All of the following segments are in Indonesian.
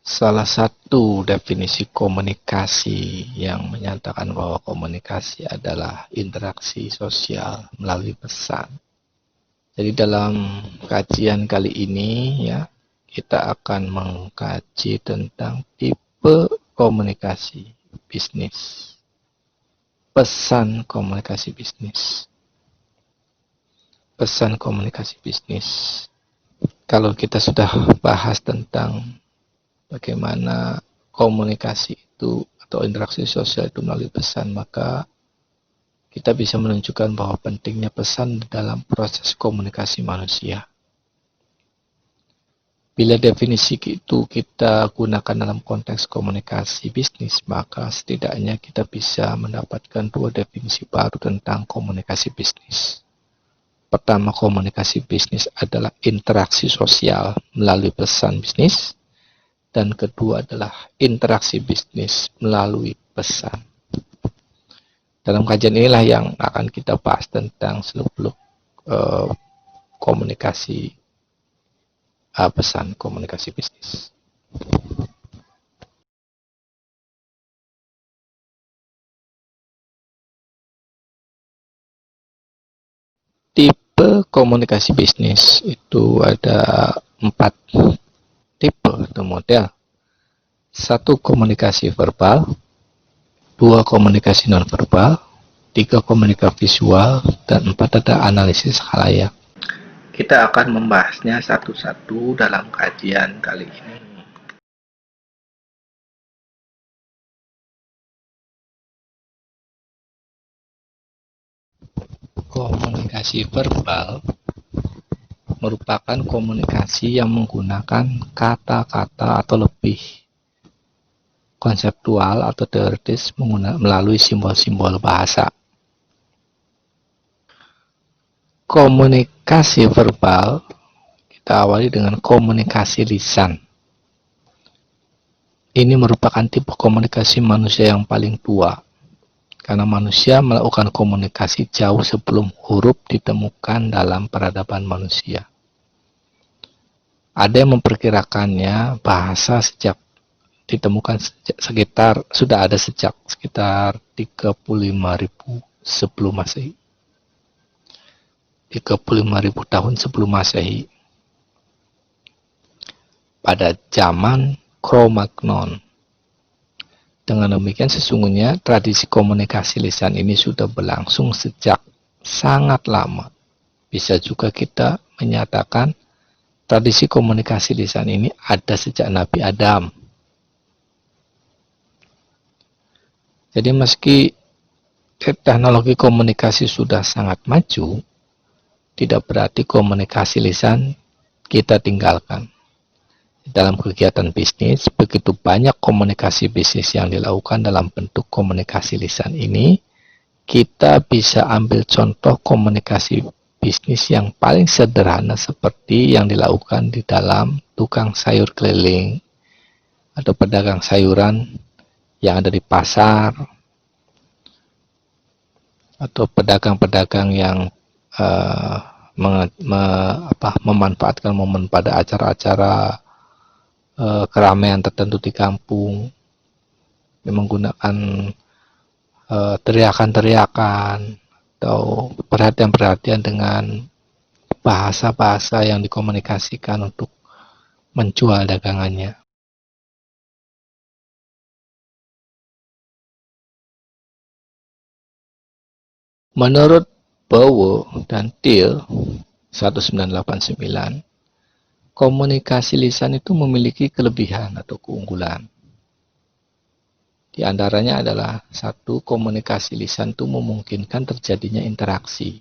Salah satu definisi komunikasi yang menyatakan bahwa komunikasi adalah interaksi sosial melalui pesan. Jadi dalam kajian kali ini ya, kita akan mengkaji tentang tipe komunikasi bisnis. Pesan komunikasi bisnis. Pesan komunikasi bisnis. Kalau kita sudah bahas tentang bagaimana komunikasi itu atau interaksi sosial itu melalui pesan, maka kita bisa menunjukkan bahwa pentingnya pesan dalam proses komunikasi manusia. Bila definisi itu kita gunakan dalam konteks komunikasi bisnis, maka setidaknya kita bisa mendapatkan dua definisi baru tentang komunikasi bisnis. Pertama, komunikasi bisnis adalah interaksi sosial melalui pesan bisnis. Dan kedua adalah interaksi bisnis melalui pesan. Dalam kajian inilah yang akan kita bahas tentang seluk-beluk komunikasi pesan komunikasi bisnis. Tipe komunikasi bisnis itu ada 4 tipe atau model. 1, komunikasi verbal, 2, komunikasi nonverbal, 3, komunikasi visual, dan 4 ada analisis khalayak. Kita akan membahasnya satu-satu dalam kajian kali ini. Komunikasi verbal merupakan komunikasi yang menggunakan kata-kata atau lebih konseptual atau teoritis melalui simbol-simbol bahasa. Komunikasi verbal kita awali dengan komunikasi lisan. Ini merupakan tipe komunikasi manusia yang paling tua, karena manusia melakukan komunikasi jauh sebelum huruf ditemukan dalam peradaban manusia. Ada yang memperkirakannya bahasa ditemukan sudah ada sejak sekitar 35.000 sebelum Masehi. 35.000 tahun sebelum Masehi. Pada zaman Cro-Magnon. Dengan demikian sesungguhnya tradisi komunikasi lisan ini sudah berlangsung sejak sangat lama. Bisa juga kita menyatakan tradisi komunikasi lisan ini ada sejak Nabi Adam. Jadi meski teknologi komunikasi sudah sangat maju, tidak berarti komunikasi lisan kita tinggalkan. Dalam kegiatan bisnis, begitu banyak komunikasi bisnis yang dilakukan dalam bentuk komunikasi lisan ini, kita bisa ambil contoh komunikasi bisnis yang paling sederhana seperti yang dilakukan di dalam tukang sayur keliling atau pedagang sayuran yang ada di pasar, atau pedagang-pedagang yang memanfaatkan momen pada acara-acara keramaian tertentu di kampung, yang menggunakan teriakan-teriakan atau perhatian-perhatian dengan bahasa-bahasa yang dikomunikasikan untuk menjual dagangannya. Menurut Bowo dan Thiel 1989, komunikasi lisan itu memiliki kelebihan atau keunggulan. Di antaranya adalah 1, komunikasi lisan itu memungkinkan terjadinya interaksi.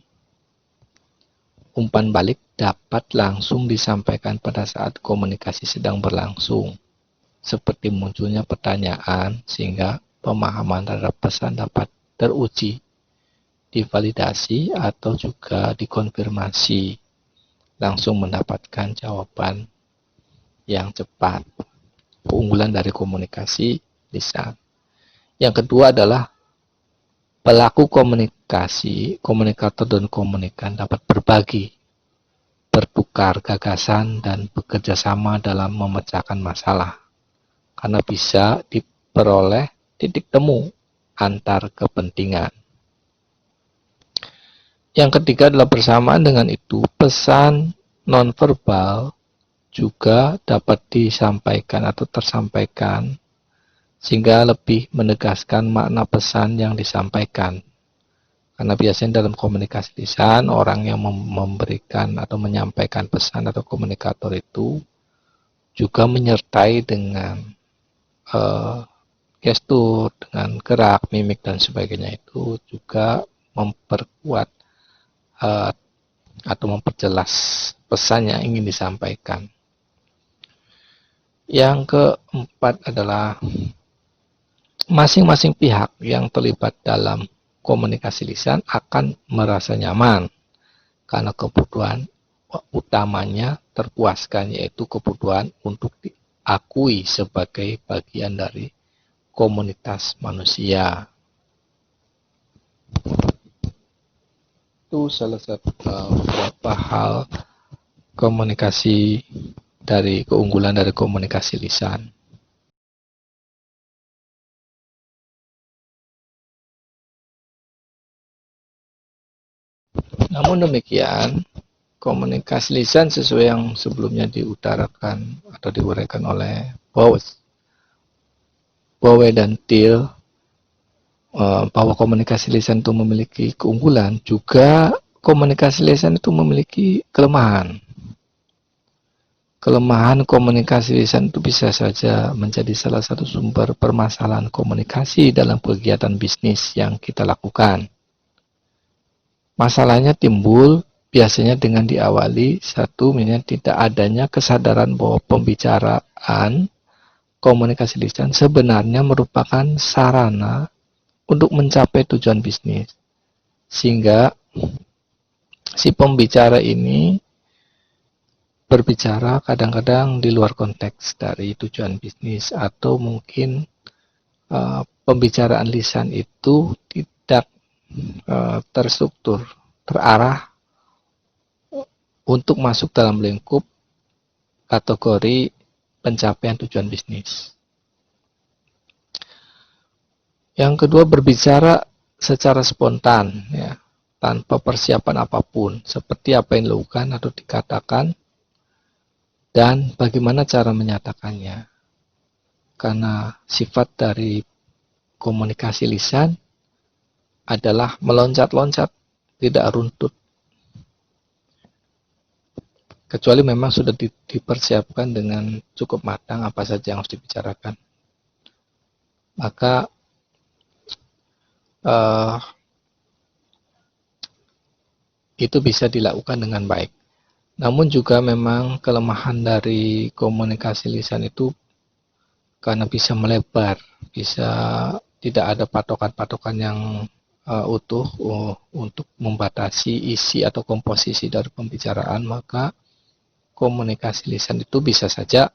Umpan balik dapat langsung disampaikan pada saat komunikasi sedang berlangsung, seperti munculnya pertanyaan sehingga pemahaman terhadap pesan dapat teruji, divalidasi atau juga dikonfirmasi, langsung mendapatkan jawaban yang cepat. Keunggulan dari komunikasi lisan. Yang kedua adalah pelaku komunikasi, komunikator dan komunikan dapat berbagi, bertukar gagasan dan bekerja sama dalam memecahkan masalah. karena bisa diperoleh titik temu antar kepentingan. Yang ketiga adalah bersamaan dengan itu, pesan nonverbal juga dapat disampaikan atau tersampaikan sehingga lebih menegaskan makna pesan yang disampaikan. Karena biasanya dalam komunikasi lisan, orang yang memberikan atau menyampaikan pesan atau komunikator itu juga menyertai dengan gestur, dengan gerak, mimik, dan sebagainya. Itu juga memperkuat atau memperjelas pesan yang ingin disampaikan. Yang keempat adalah masing-masing pihak yang terlibat dalam komunikasi lisan akan merasa nyaman karena kebutuhan utamanya terpuaskan, yaitu kebutuhan untuk diakui sebagai bagian dari komunitas manusia. Itu salah satu beberapa hal komunikasi dari keunggulan dari komunikasi lisan. Namun demikian, komunikasi lisan sesuai yang sebelumnya diutarakan atau diuraikan oleh Bowe dan Thiel, bahwa komunikasi lisan itu memiliki keunggulan, juga komunikasi lisan itu memiliki kelemahan. Kelemahan komunikasi lisan itu bisa saja menjadi salah satu sumber permasalahan komunikasi dalam kegiatan bisnis yang kita lakukan. Masalahnya timbul biasanya dengan diawali satu, misalnya tidak adanya kesadaran bahwa pembicaraan komunikasi lisan sebenarnya merupakan sarana untuk mencapai tujuan bisnis, sehingga si pembicara ini berbicara kadang-kadang di luar konteks dari tujuan bisnis, atau mungkin pembicaraan lisan itu tidak terstruktur, terarah untuk masuk dalam lingkup kategori pencapaian tujuan bisnis. Yang kedua, berbicara secara spontan, ya, tanpa persiapan apapun, seperti apa yang dilakukan atau dikatakan, dan bagaimana cara menyatakannya. Karena sifat dari komunikasi lisan adalah meloncat-loncat, tidak runtut. Kecuali memang sudah dipersiapkan dengan cukup matang apa saja yang harus dibicarakan. Maka itu bisa dilakukan dengan baik. Namun juga memang kelemahan dari komunikasi lisan itu karena bisa melebar, bisa tidak ada patokan-patokan yang utuh untuk membatasi isi atau komposisi dari pembicaraan, maka komunikasi lisan itu bisa saja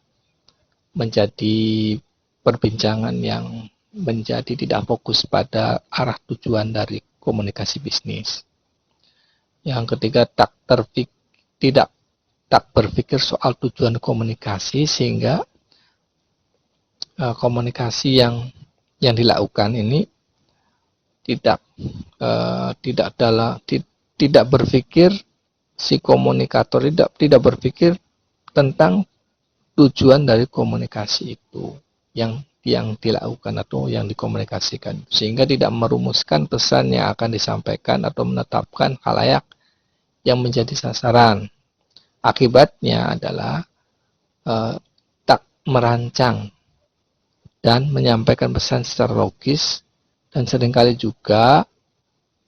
menjadi perbincangan yang menjadi tidak fokus pada arah tujuan dari komunikasi bisnis. Yang ketiga, tidak berpikir soal tujuan komunikasi, sehingga komunikasi yang dilakukan ini tidak berpikir, si komunikator tidak berpikir tentang tujuan dari komunikasi itu yang dilakukan atau yang dikomunikasikan, sehingga tidak merumuskan pesan yang akan disampaikan atau menetapkan khalayak yang menjadi sasaran. Akibatnya adalah tak merancang dan menyampaikan pesan secara logis, dan seringkali juga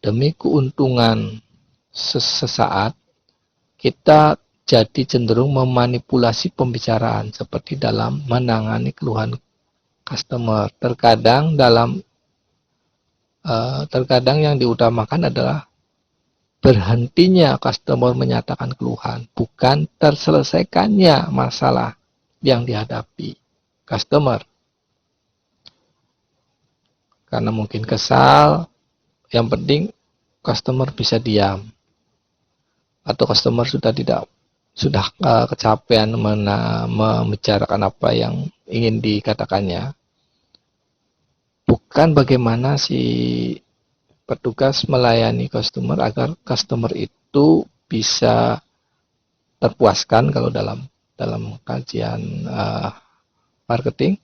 demi keuntungan sesaat kita jadi cenderung memanipulasi pembicaraan, seperti dalam menangani keluhan customer. Terkadang yang diutamakan adalah berhentinya customer menyatakan keluhan, bukan terselesaikannya masalah yang dihadapi customer. Karena mungkin kesal, yang penting customer bisa diam, atau customer sudah tidak sudah kecapean membicarakan apa yang ingin dikatakannya, bukan bagaimana si petugas melayani customer agar customer itu bisa terpuaskan kalau dalam kajian marketing,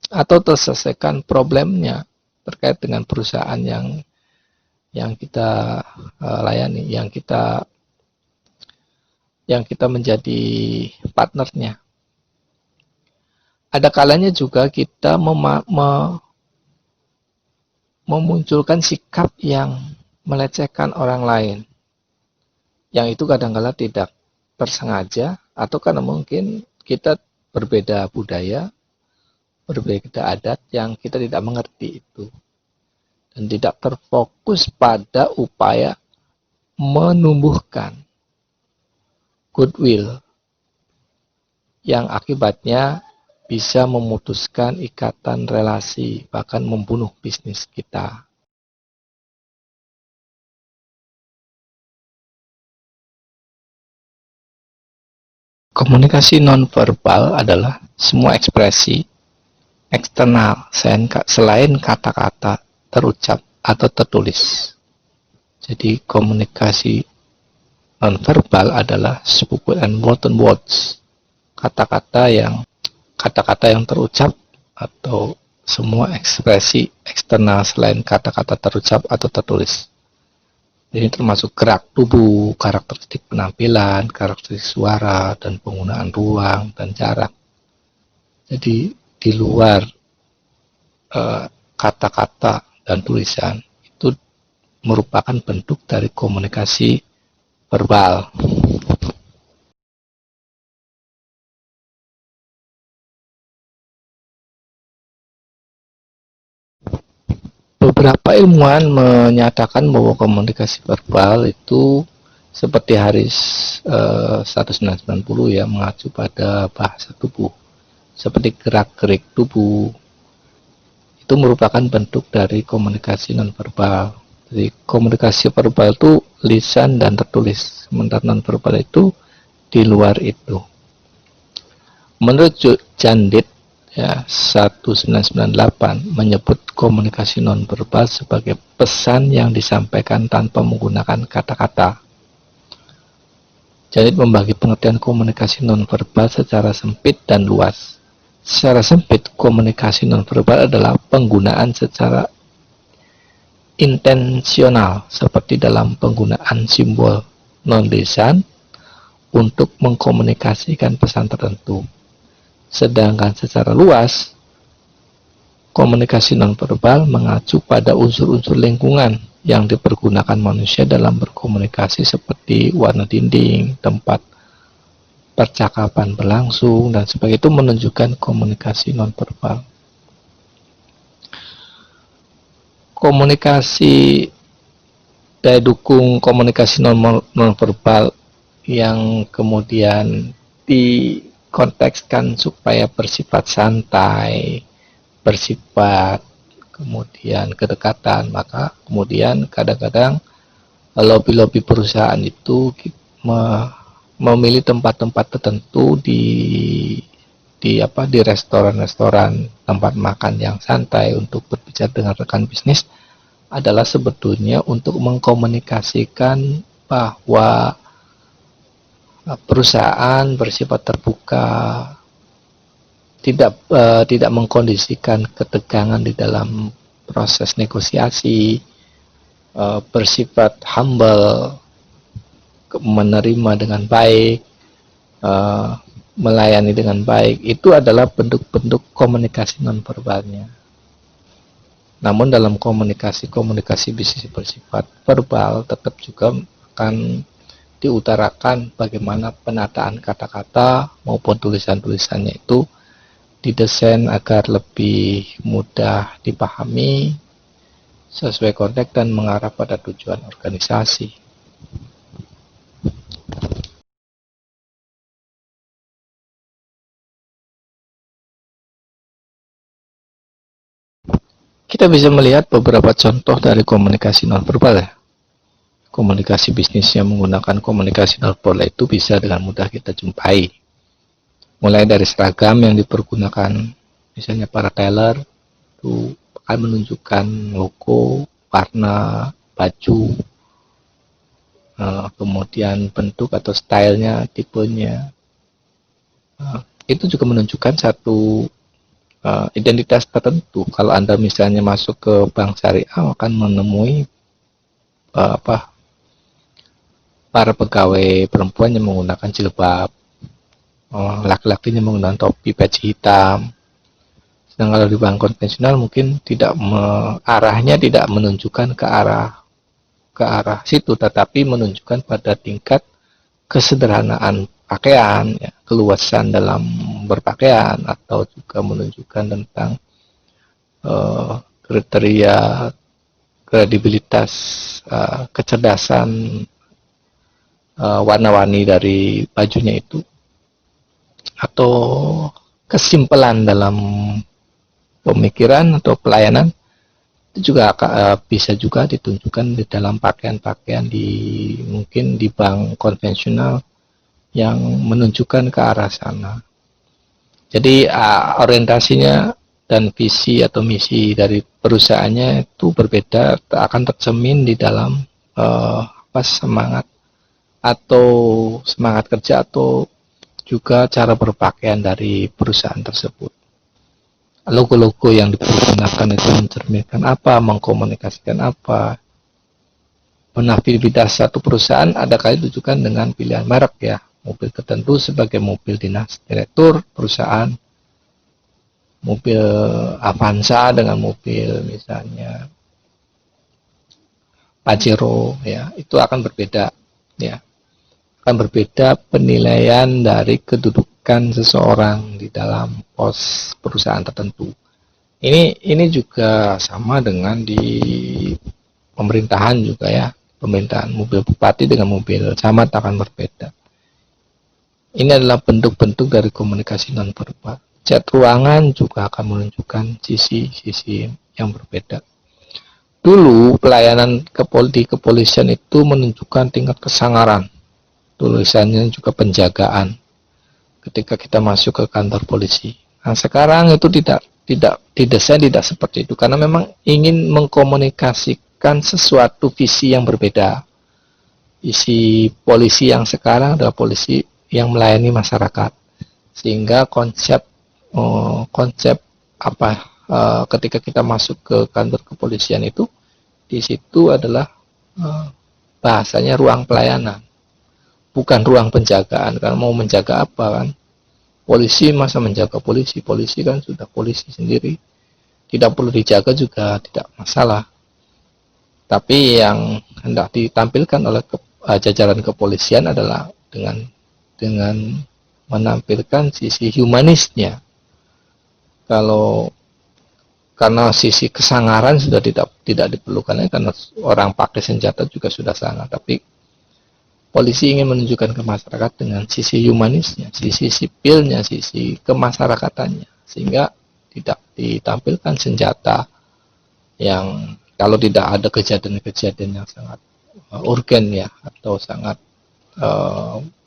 atau terselesaikan problemnya terkait dengan perusahaan yang kita layani, yang kita menjadi partnernya. Ada kalanya juga kita memunculkan sikap yang melecehkan orang lain, yang itu kadang-kala tidak tersengaja, atau karena mungkin kita berbeda budaya, berbeda adat yang kita tidak mengerti itu, dan tidak terfokus pada upaya menumbuhkan goodwill yang akibatnya bisa memutuskan ikatan relasi, bahkan membunuh bisnis kita. Komunikasi nonverbal adalah semua ekspresi eksternal selain kata-kata terucap atau tertulis. Jadi komunikasi nonverbal adalah spoken and written words, kata-kata yang terucap atau semua ekspresi eksternal selain kata-kata terucap atau tertulis. Ini termasuk gerak tubuh, karakteristik penampilan, karakteristik suara, dan penggunaan ruang dan jarak. Jadi di luar kata-kata dan tulisan itu merupakan bentuk dari komunikasi verbal. Beberapa ilmuwan menyatakan bahwa komunikasi verbal itu seperti Haris 1990 ya, mengacu pada bahasa tubuh, seperti gerak-gerik tubuh. Itu merupakan bentuk dari komunikasi nonverbal. Jadi komunikasi verbal itu lisan dan tertulis, sementara nonverbal itu di luar itu. Menurut Jandit ya, 1998 menyebut komunikasi nonverbal sebagai pesan yang disampaikan tanpa menggunakan kata-kata. Jandit membagi pengertian komunikasi nonverbal secara sempit dan luas. Secara sempit, komunikasi nonverbal adalah penggunaan secara intensional seperti dalam penggunaan simbol non-lisan untuk mengkomunikasikan pesan tertentu. Sedangkan secara luas, komunikasi nonverbal mengacu pada unsur-unsur lingkungan yang dipergunakan manusia dalam berkomunikasi seperti warna dinding, tempat percakapan berlangsung, dan sebagainya. Itu menunjukkan komunikasi nonverbal. Komunikasi daya dukung komunikasi nonverbal yang kemudian dikontekskan supaya bersifat santai, bersifat kemudian kedekatan, maka kemudian kadang-kadang lobby-lobby perusahaan itu memilih tempat-tempat tertentu di restoran-restoran, tempat makan yang santai untuk berbicara dengan rekan bisnis, adalah sebetulnya untuk mengkomunikasikan bahwa perusahaan bersifat terbuka, tidak mengkondisikan ketegangan di dalam proses negosiasi, bersifat humble, menerima dengan baik, melayani dengan baik. Itu adalah bentuk-bentuk komunikasi nonverbalnya. Namun dalam komunikasi bisnis bersifat verbal tetap juga akan diutarakan bagaimana penataan kata-kata maupun tulisan-tulisannya itu didesain agar lebih mudah dipahami, sesuai konteks dan mengarah pada tujuan organisasi. Kita bisa melihat beberapa contoh dari komunikasi nonverbal ya. komunikasi bisnisnya menggunakan komunikasi nonverbal itu bisa dengan mudah kita jumpai. Mulai dari seragam yang dipergunakan, misalnya para tailor itu akan menunjukkan logo, warna baju, kemudian bentuk atau stylenya, tipenya. Itu juga menunjukkan satu identitas tertentu. Kalau Anda misalnya masuk ke bank syariah akan menemui para pegawai perempuan yang menggunakan jilbab, laki-lakinya menggunakan topi peci hitam. Sedangkan kalau di bank konvensional mungkin tidak arahnya tidak menunjukkan ke arah situ, tetapi menunjukkan pada tingkat kesederhanaan pakaian, ya, keluasan dalam berpakaian, atau juga menunjukkan tentang kriteria kredibilitas, kecerdasan warna-warni dari bajunya itu, atau kesimpelan dalam pemikiran atau pelayanan. Itu juga bisa juga ditunjukkan di dalam pakaian-pakaian mungkin di bank konvensional yang menunjukkan ke arah sana. Jadi orientasinya dan visi atau misi dari perusahaannya itu berbeda, akan tercermin di dalam semangat kerja atau juga cara berpakaian dari perusahaan tersebut. Logo-logo yang dipergunakan itu mencerminkan apa, mengkomunikasikan apa. Penafsiran satu perusahaan ada kali ditujukan dengan pilihan merek, ya, mobil tertentu sebagai mobil dinas direktur perusahaan, mobil Avanza dengan mobil misalnya Pajero, ya, itu akan berbeda, ya, akan berbeda penilaian dari kedudukan seseorang di dalam pos perusahaan tertentu. Ini juga sama dengan di pemerintahan juga, ya. Pemerintahan, mobil bupati dengan mobil camat akan berbeda. Ini adalah bentuk-bentuk dari komunikasi nonverbal. Cat ruangan juga akan menunjukkan sisi-sisi yang berbeda. Dulu pelayanan di kepolisian itu menunjukkan tingkat kesangaran. Tulisannya juga penjagaan ketika kita masuk ke kantor polisi. Nah, sekarang itu didesain tidak seperti itu, karena memang ingin mengkomunikasikan sesuatu visi yang berbeda. Visi polisi yang sekarang adalah polisi yang melayani masyarakat, sehingga ketika kita masuk ke kantor kepolisian itu, di situ adalah bahasanya ruang pelayanan, bukan ruang penjagaan. Karena mau menjaga apa, kan? Polisi masa menjaga polisi kan sudah polisi sendiri, tidak perlu dijaga juga tidak masalah. Tapi yang hendak ditampilkan oleh jajaran kepolisian adalah dengan menampilkan sisi humanisnya. Karena sisi kesangaran sudah tidak diperlukan, karena orang pakai senjata juga sudah sangar. Tapi polisi ingin menunjukkan ke masyarakat dengan sisi humanisnya, sisi sipilnya, sisi kemasyarakatannya, sehingga tidak ditampilkan senjata yang kalau tidak ada kejadian-kejadian yang sangat urgen, ya, atau sangat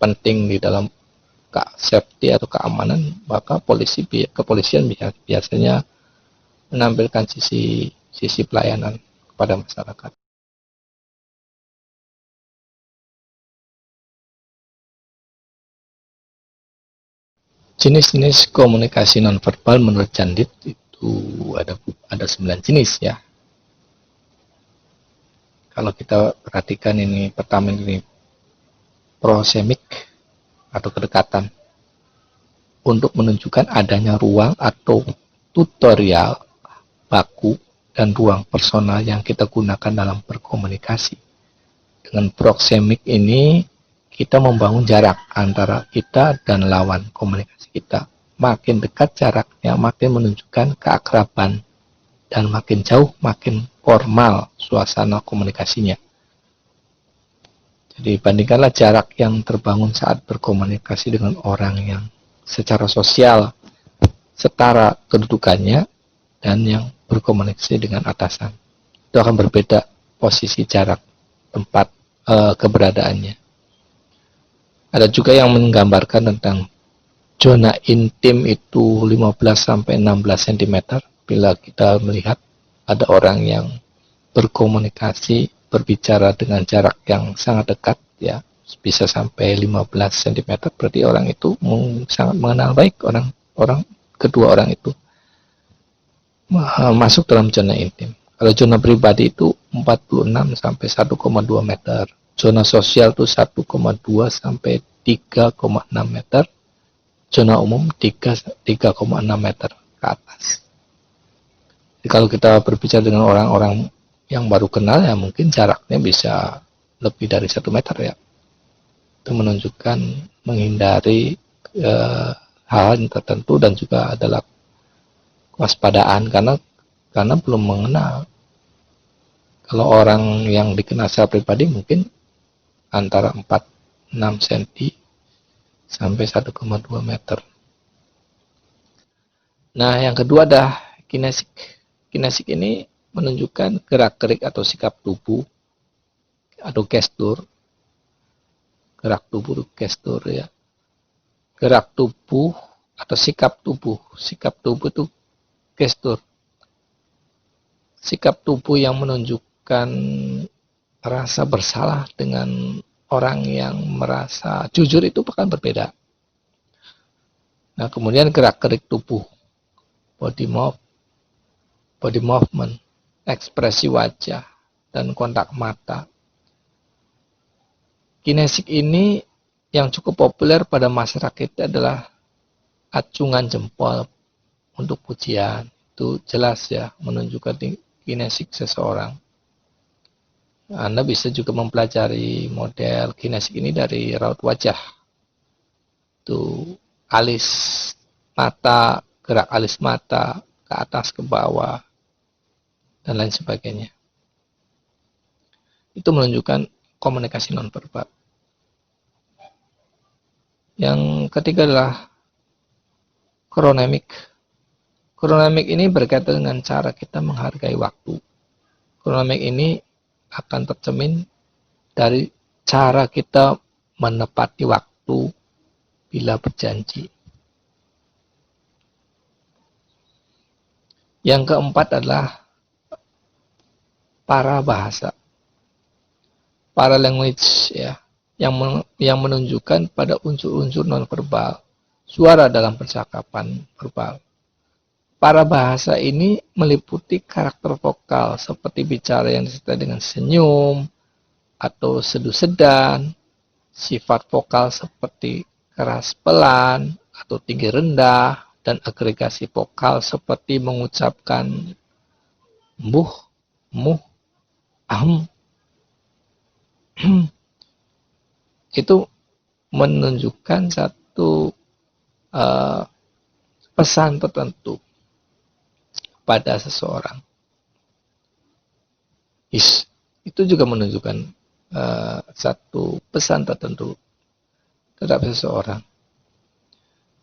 penting di dalam safety atau keamanan, maka kepolisian biasanya menampilkan sisi pelayanan kepada masyarakat. Jenis-jenis komunikasi nonverbal menurut Candid itu ada 9 jenis, ya. Kalau kita perhatikan ini, pertama ini proxemic atau kedekatan, untuk menunjukkan adanya ruang atau tutorial baku dan ruang personal yang kita gunakan dalam berkomunikasi. Dengan proxemic ini kita membangun jarak antara kita dan lawan komunikasi kita. Makin dekat jaraknya, makin menunjukkan keakraban, dan makin jauh, makin formal suasana komunikasinya. Jadi bandingkanlah jarak yang terbangun saat berkomunikasi dengan orang yang secara sosial setara kedudukannya dan yang berkomunikasi dengan atasan. Itu akan berbeda posisi jarak, tempat, keberadaannya. Ada juga yang menggambarkan tentang zona intim itu 15-16 cm. Bila kita melihat ada orang yang berkomunikasi, berbicara dengan jarak yang sangat dekat, ya bisa sampai 15 cm, berarti orang itu sangat mengenal baik kedua orang itu masuk dalam zona intim. Kalau zona pribadi itu 46 sampai 1,2 meter. Zona sosial itu 1,2 sampai 3,6 meter. Zona umum 3,6 meter ke atas. Jadi kalau kita berbicara dengan orang-orang yang baru kenal, ya mungkin jaraknya bisa lebih dari 1 meter ya. Itu menunjukkan menghindari hal yang tertentu dan juga adalah waspadaan karena belum mengenal. Kalau orang yang dikenal secara pribadi mungkin antara 4-6 cm sampai 1,2 meter. Nah, yang kedua adalah kinesik. Kinesik ini menunjukkan gerak-gerik atau sikap tubuh atau gestur. Gerak tubuh, gestur ya. Gerak tubuh atau sikap tubuh. Sikap tubuh itu gestur. Sikap tubuh yang menunjukkan rasa bersalah dengan orang yang merasa jujur itu bahkan berbeda. Nah, kemudian gerak-gerik tubuh, body movement, ekspresi wajah, dan kontak mata. Kinesik ini yang cukup populer pada masyarakat kita adalah acungan jempol untuk pujian. Itu jelas ya menunjukkan kinesik seseorang. Anda bisa juga mempelajari model kinesik ini dari raut wajah. Itu alis mata, gerak alis mata ke atas ke bawah dan lain sebagainya. Itu menunjukkan komunikasi nonverbal. Yang ketiga adalah kronemik. Kronemik ini berkaitan dengan cara kita menghargai waktu. Kronemik ini akan tercermin dari cara kita menepati waktu bila berjanji. Yang keempat adalah para bahasa. Para language ya, yang menunjukkan pada unsur-unsur nonverbal, suara dalam percakapan verbal. Para bahasa ini meliputi karakter vokal seperti bicara yang disertai dengan senyum atau seduh sedan, sifat vokal seperti keras pelan atau tinggi rendah, dan agregasi vokal seperti mengucapkan mbuh, muh, ahm. Itu menunjukkan satu pesan tertentu pada seseorang. Itu juga menunjukkan satu pesan tertentu terhadap seseorang.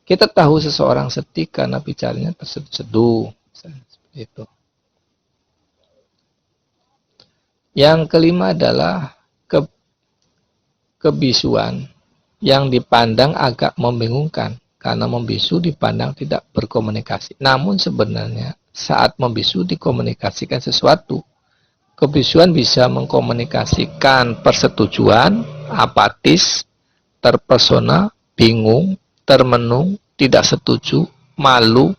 Kita tahu seseorang sedih karena bicaranya terseduh-seduh, seperti itu. Yang kelima adalah kebisuan yang dipandang agak membingungkan karena membisu dipandang tidak berkomunikasi. Namun sebenarnya saat membisu dikomunikasikan sesuatu. Kebisuan bisa mengkomunikasikan persetujuan, apatis, terpesona, bingung, termenung, tidak setuju, malu,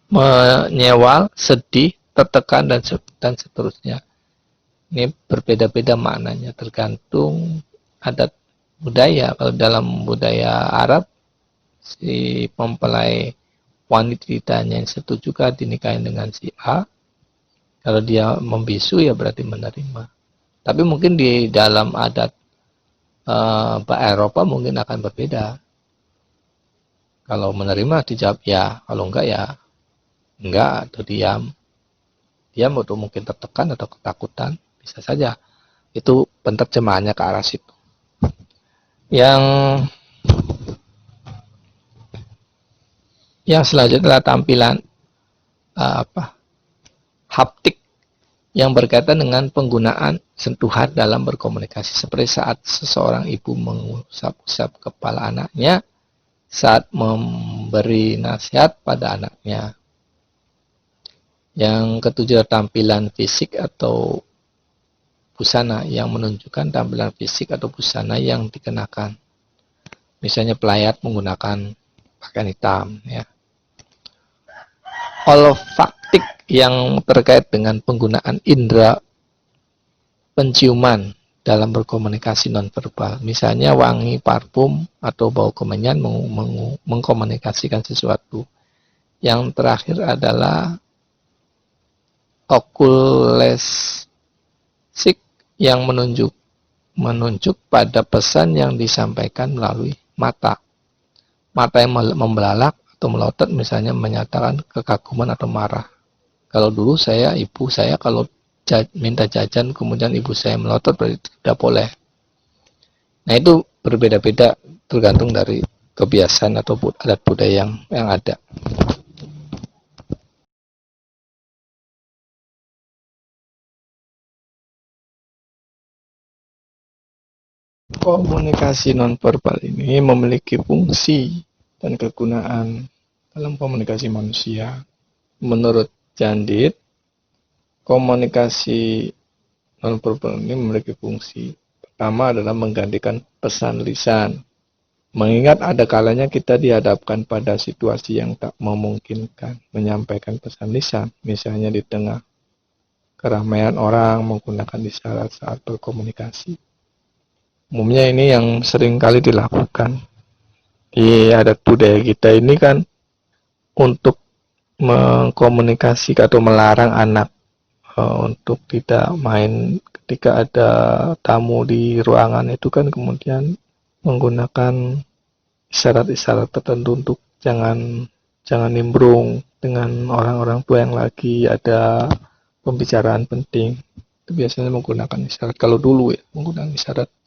menyewal, sedih, tertekan, dan seterusnya. Ini berbeda-beda maknanya, tergantung adat budaya. Kalau dalam budaya Arab, si mempelai wanitanya yang setuju dinikahin dengan si A. Kalau dia membisu ya berarti menerima. Tapi mungkin di dalam adat Eropa mungkin akan berbeda. Kalau menerima dijawab ya, kalau enggak ya enggak atau diam. Diam atau mungkin tertekan atau ketakutan, bisa saja. Itu penerjemahannya ke arah situ. Yang selanjutnya adalah tampilan haptik. yang berkaitan dengan penggunaan sentuhan dalam berkomunikasi, seperti saat seseorang ibu mengusap-usap kepala anaknya saat memberi nasihat pada anaknya. Yang ketujuh, tampilan fisik atau busana yang menunjukkan tampilan fisik atau busana yang dikenakan. Misalnya pelayat menggunakan pakaian hitam, ya. Olfaktik yang terkait dengan penggunaan indera penciuman dalam berkomunikasi nonverbal. Misalnya wangi parfum atau bau kemenyan mengkomunikasikan sesuatu. Yang terakhir adalah okulesik yang menunjuk pada pesan yang disampaikan melalui mata. Mata yang membelalak atau melotot misalnya menyatakan kekaguman atau marah. Kalau dulu ibu saya kalau minta jajan kemudian ibu saya melotot berarti tidak boleh. Nah, itu berbeda-beda tergantung dari kebiasaan atau adat budaya yang ada. Komunikasi nonverbal ini memiliki fungsi dan kegunaan dalam komunikasi manusia. Menurut Jandit, komunikasi nonverbal ini memiliki fungsi. Pertama adalah menggantikan pesan lisan. Mengingat ada kalanya kita dihadapkan pada situasi yang tak memungkinkan menyampaikan pesan lisan, misalnya di tengah keramaian orang menggunakan isyarat saat berkomunikasi. Umumnya ini yang sering kali dilakukan di adat budaya kita ini kan, untuk mengkomunikasi atau melarang anak untuk tidak main ketika ada tamu di ruangan itu kan, kemudian menggunakan isyarat-isyarat tertentu untuk jangan nimbrung dengan orang-orang tua yang lagi ada pembicaraan penting. Itu biasanya menggunakan isyarat. Kalau dulu ya, menggunakan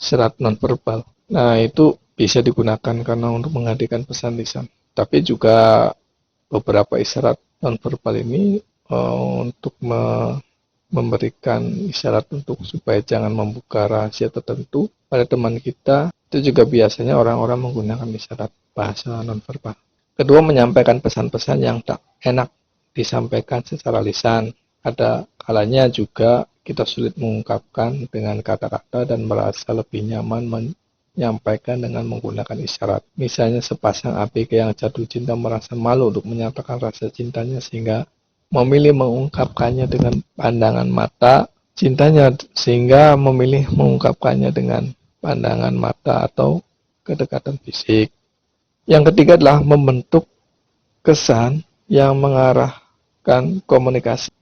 isyarat nonverbal. Nah, itu bisa digunakan karena untuk menggantikan pesan lisan. Tapi juga beberapa isyarat nonverbal ini untuk memberikan isyarat untuk supaya jangan membuka rahasia tertentu pada teman kita. Itu juga biasanya orang-orang menggunakan isyarat bahasa nonverbal. Kedua, menyampaikan pesan-pesan yang tak enak disampaikan secara lisan. Ada kalanya juga kita sulit mengungkapkan dengan kata-kata dan merasa lebih nyaman menyampaikan dengan menggunakan isyarat. Misalnya sepasang ABG yang jatuh cinta merasa malu untuk menyatakan rasa cintanya sehingga memilih mengungkapkannya dengan pandangan mata cintanya, sehingga memilih mengungkapkannya dengan pandangan mata atau kedekatan fisik. Yang ketiga adalah membentuk kesan yang mengarahkan komunikasi.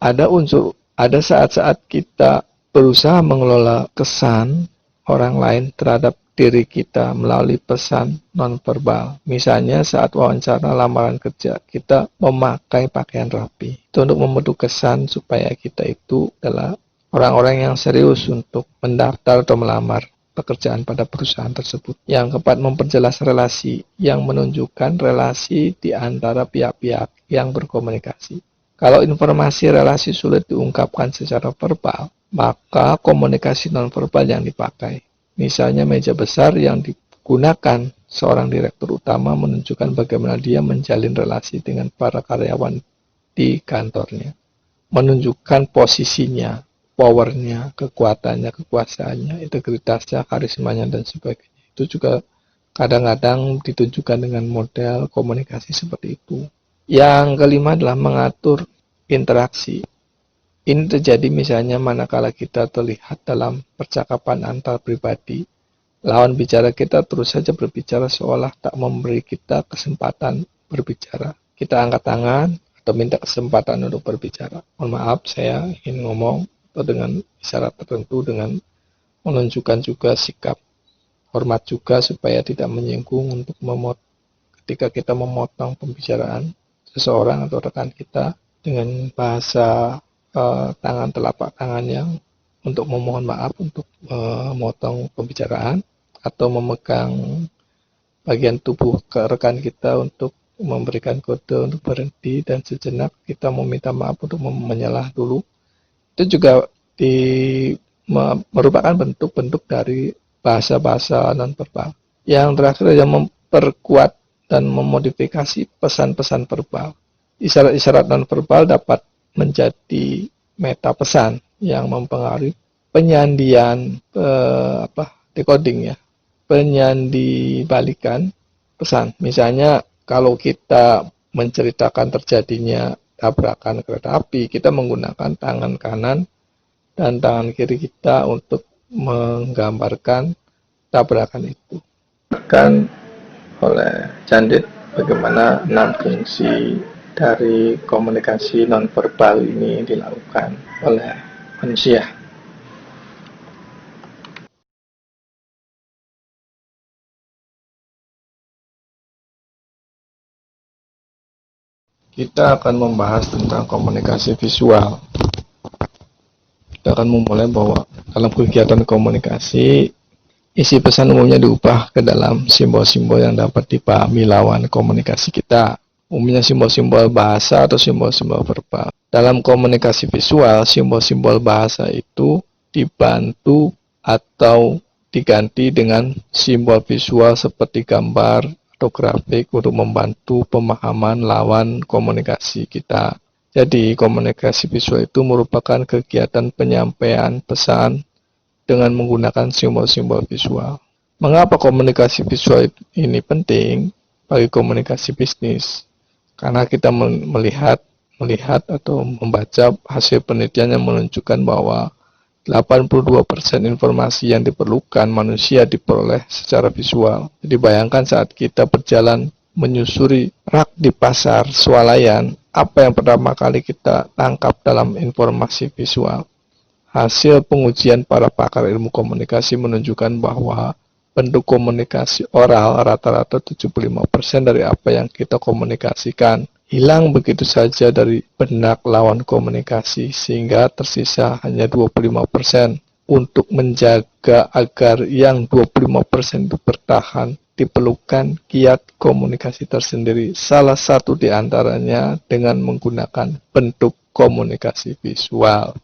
Ada saat-saat kita berusaha mengelola kesan orang lain terhadap diri kita melalui pesan nonverbal. Misalnya saat wawancara lamaran kerja, kita memakai pakaian rapi. Itu untuk membentuk kesan supaya kita itu adalah orang-orang yang serius untuk mendaftar atau melamar pekerjaan pada perusahaan tersebut. Yang keempat, memperjelas relasi yang menunjukkan relasi di antara pihak-pihak yang berkomunikasi. Kalau informasi relasi sulit diungkapkan secara verbal, maka komunikasi nonverbal yang dipakai. Misalnya meja besar yang digunakan seorang direktur utama menunjukkan bagaimana dia menjalin relasi dengan para karyawan di kantornya. Menunjukkan posisinya, powernya, kekuatannya, kekuasaannya, integritasnya, karismanya, dan sebagainya. Itu juga kadang-kadang ditunjukkan dengan model komunikasi seperti itu. Yang kelima adalah mengatur interaksi. Ini terjadi misalnya manakala kita terlihat dalam percakapan antar pribadi, lawan bicara kita terus saja berbicara seolah tak memberi kita kesempatan berbicara. Kita angkat tangan atau minta kesempatan untuk berbicara. Mohon maaf, saya ingin ngomong, atau dengan isyarat tertentu, dengan menunjukkan juga sikap hormat juga supaya tidak menyinggung untuk ketika kita memotong pembicaraan seseorang atau rekan kita dengan bahasa tangan, telapak tangan yang untuk memohon maaf untuk memotong pembicaraan, atau memegang bagian tubuh ke rekan kita untuk memberikan kode untuk berhenti dan sejenak kita meminta maaf untuk menyalah dulu. Itu juga merupakan bentuk-bentuk dari bahasa-bahasa nonverbal. Yang terakhir adalah memperkuat dan memodifikasi pesan-pesan verbal. Isyarat-isyarat nonverbal dapat menjadi meta pesan yang mempengaruhi penyandian decoding ya, penyandi balikan pesan. Misalnya kalau kita menceritakan terjadinya tabrakan kereta api, kita menggunakan tangan kanan dan tangan kiri kita untuk menggambarkan tabrakan itu. Kan oleh Candid bagaimana 6 fungsi dari komunikasi nonverbal ini dilakukan oleh manusia. Kita akan membahas tentang komunikasi visual. Kita akan memulai bahwa dalam kegiatan komunikasi, isi pesan umumnya diubah ke dalam simbol-simbol yang dapat dipahami lawan komunikasi kita. Umumnya simbol-simbol bahasa atau simbol-simbol verbal. Dalam komunikasi visual, simbol-simbol bahasa itu dibantu atau diganti dengan simbol visual seperti gambar atau grafik untuk membantu pemahaman lawan komunikasi kita. Jadi, komunikasi visual itu merupakan kegiatan penyampaian pesan dengan menggunakan simbol-simbol visual. Mengapa komunikasi visual ini penting bagi komunikasi bisnis? Karena kita melihat atau membaca hasil penelitian yang menunjukkan bahwa 82% informasi yang diperlukan manusia diperoleh secara visual. Jadi bayangkan saat kita berjalan menyusuri rak di pasar swalayan, apa yang pertama kali kita tangkap dalam informasi visual? Hasil pengujian para pakar ilmu komunikasi menunjukkan bahwa bentuk komunikasi oral rata-rata 75% dari apa yang kita komunikasikan hilang begitu saja dari benak lawan komunikasi, sehingga tersisa hanya 25%. Untuk menjaga agar yang 25% itu bertahan, diperlukan kiat komunikasi tersendiri. Salah satu di antaranya dengan menggunakan bentuk komunikasi visual.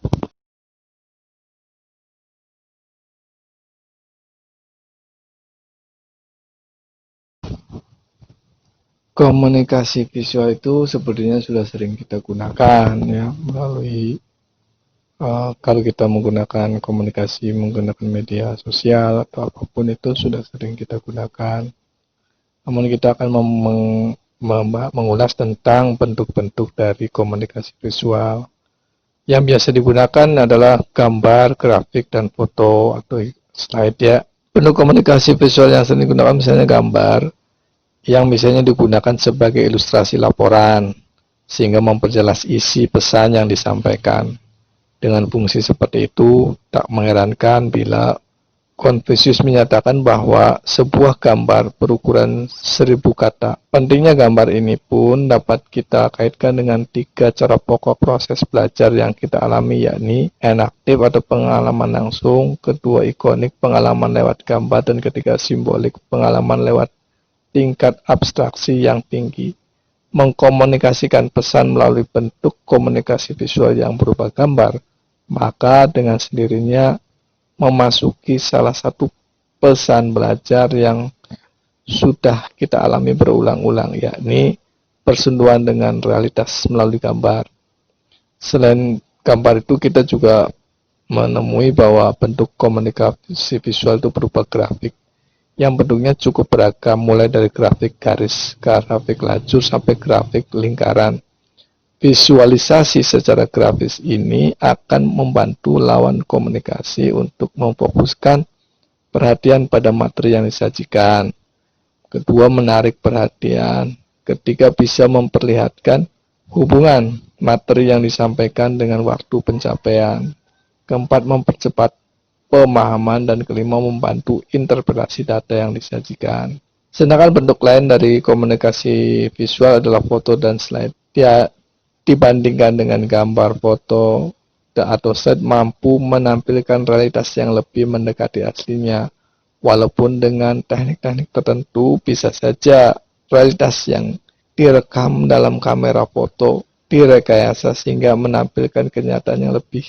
Komunikasi visual itu sebenarnya sudah sering kita gunakan ya, melalui kalau kita menggunakan komunikasi menggunakan media sosial atau apapun itu sudah sering kita gunakan. Namun kita akan mengulas tentang bentuk-bentuk dari komunikasi visual. Yang biasa digunakan adalah gambar, grafik, dan foto atau slide ya. Bentuk komunikasi visual yang sering digunakan misalnya gambar, yang misalnya digunakan sebagai ilustrasi laporan, sehingga memperjelas isi pesan yang disampaikan. Dengan fungsi seperti itu, tak mengherankan bila Konfusius menyatakan bahwa sebuah gambar berukuran 1000 kata. Pentingnya gambar ini pun dapat kita kaitkan dengan 3 cara pokok proses belajar yang kita alami, yakni enaktif atau pengalaman langsung, kedua ikonik pengalaman lewat gambar, dan ketiga simbolik pengalaman lewat tingkat abstraksi yang tinggi. Mengkomunikasikan pesan melalui bentuk komunikasi visual yang berupa gambar, maka dengan sendirinya memasuki salah satu pesan belajar yang sudah kita alami berulang-ulang, yakni persentuhan dengan realitas melalui gambar. Selain gambar itu, kita juga menemui bahwa bentuk komunikasi visual itu berupa grafik, yang bentuknya cukup beragam, mulai dari grafik garis, grafik lajur, sampai grafik lingkaran. Visualisasi secara grafis ini akan membantu lawan komunikasi untuk memfokuskan perhatian pada materi yang disajikan. Kedua, menarik perhatian. Ketiga, bisa memperlihatkan hubungan materi yang disampaikan dengan waktu pencapaian. Keempat, mempercepat pemahaman. Dan kelima, membantu interpretasi data yang disajikan. Sedangkan bentuk lain dari komunikasi visual adalah foto dan slide. Dibandingkan dengan gambar, foto atau slide mampu menampilkan realitas yang lebih mendekati aslinya. Walaupun dengan teknik-teknik tertentu, bisa saja realitas yang direkam dalam kamera foto direkayasa sehingga menampilkan kenyataan yang lebih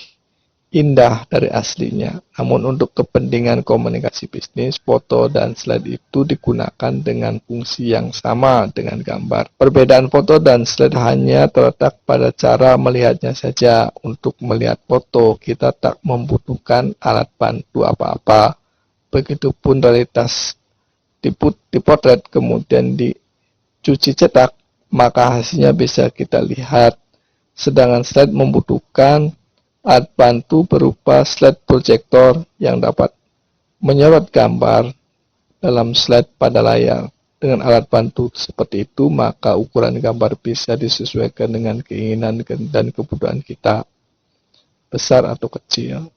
indah dari aslinya. Namun untuk kepentingan komunikasi bisnis, foto dan slide itu digunakan dengan fungsi yang sama dengan gambar. Perbedaan foto dan slide hanya terletak pada cara melihatnya saja. Untuk melihat foto, kita tak membutuhkan alat bantu apa-apa. Begitupun realitas dipotret kemudian dicuci cetak, maka hasilnya bisa kita lihat. Sedangkan slide membutuhkan alat bantu berupa slide projector yang dapat menyorot gambar dalam slide pada layar. Dengan alat bantu seperti itu, maka ukuran gambar bisa disesuaikan dengan keinginan dan kebutuhan kita, besar atau kecil.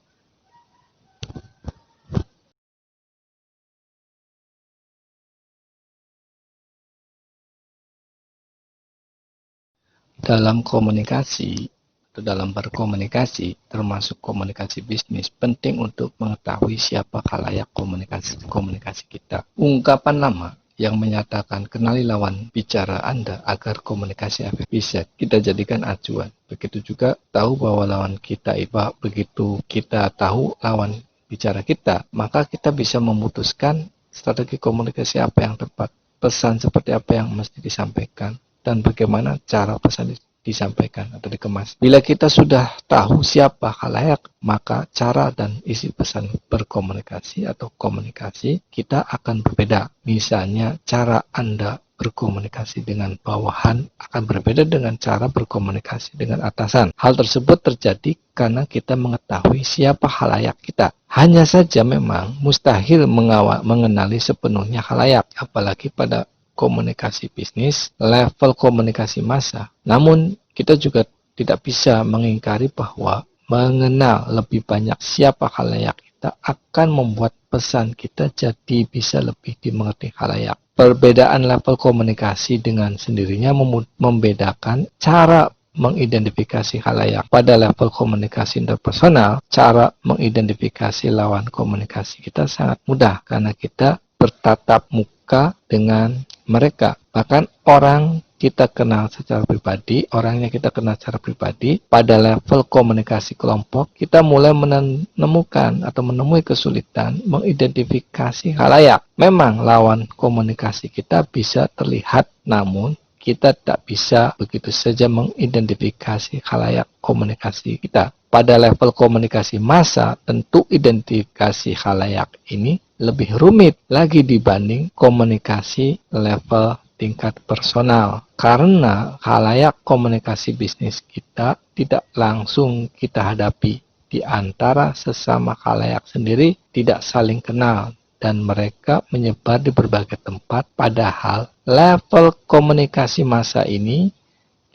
Dalam komunikasi atau dalam berkomunikasi, termasuk komunikasi bisnis, penting untuk mengetahui siapa khalayak komunikasi kita. Ungkapan lama yang menyatakan kenali lawan bicara Anda agar komunikasi efektif bisa kita jadikan acuan. Begitu juga tahu bahwa lawan kita begitu kita tahu lawan bicara kita, maka kita bisa memutuskan strategi komunikasi apa yang tepat, pesan seperti apa yang mesti disampaikan, dan bagaimana cara pesan disampaikan atau dikemas. Bila kita sudah tahu siapa khalayak, maka cara dan isi pesan berkomunikasi atau komunikasi kita akan berbeda. Misalnya, cara Anda berkomunikasi dengan bawahan akan berbeda dengan cara berkomunikasi dengan atasan. Hal tersebut terjadi karena kita mengetahui siapa khalayak kita. Hanya saja memang mustahil mengenali sepenuhnya khalayak, apalagi pada komunikasi bisnis, level komunikasi massa. Namun, kita juga tidak bisa mengingkari bahwa mengenal lebih banyak siapa khalayak kita akan membuat pesan kita jadi bisa lebih dimengerti khalayak. Perbedaan level komunikasi dengan sendirinya membedakan cara mengidentifikasi khalayak. Pada level komunikasi interpersonal, cara mengidentifikasi lawan komunikasi kita sangat mudah karena kita bertatap muka dengan mereka. Bahkan orang kita kenal secara pribadi, orangnya kita kenal secara pribadi, pada level komunikasi kelompok, kita mulai menemui kesulitan mengidentifikasi khalayak. Memang lawan komunikasi kita bisa terlihat, namun kita tak bisa begitu saja mengidentifikasi khalayak komunikasi kita. Pada level komunikasi massa, tentu identifikasi khalayak ini lebih rumit lagi dibanding komunikasi level tingkat personal. Karena khalayak komunikasi bisnis kita tidak langsung kita hadapi. Di antara sesama khalayak sendiri tidak saling kenal dan mereka menyebar di berbagai tempat, padahal level komunikasi massa ini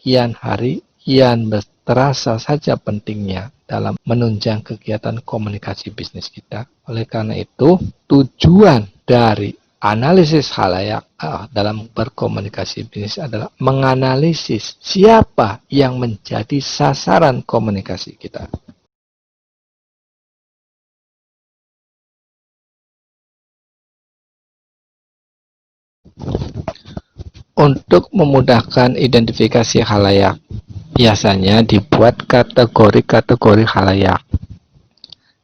kian hari kian terasa saja pentingnya dalam menunjang kegiatan komunikasi bisnis kita. Oleh karena itu, tujuan dari analisis khalayak dalam berkomunikasi bisnis adalah menganalisis siapa yang menjadi sasaran komunikasi kita. Untuk memudahkan identifikasi khalayak, biasanya dibuat kategori-kategori khalayak.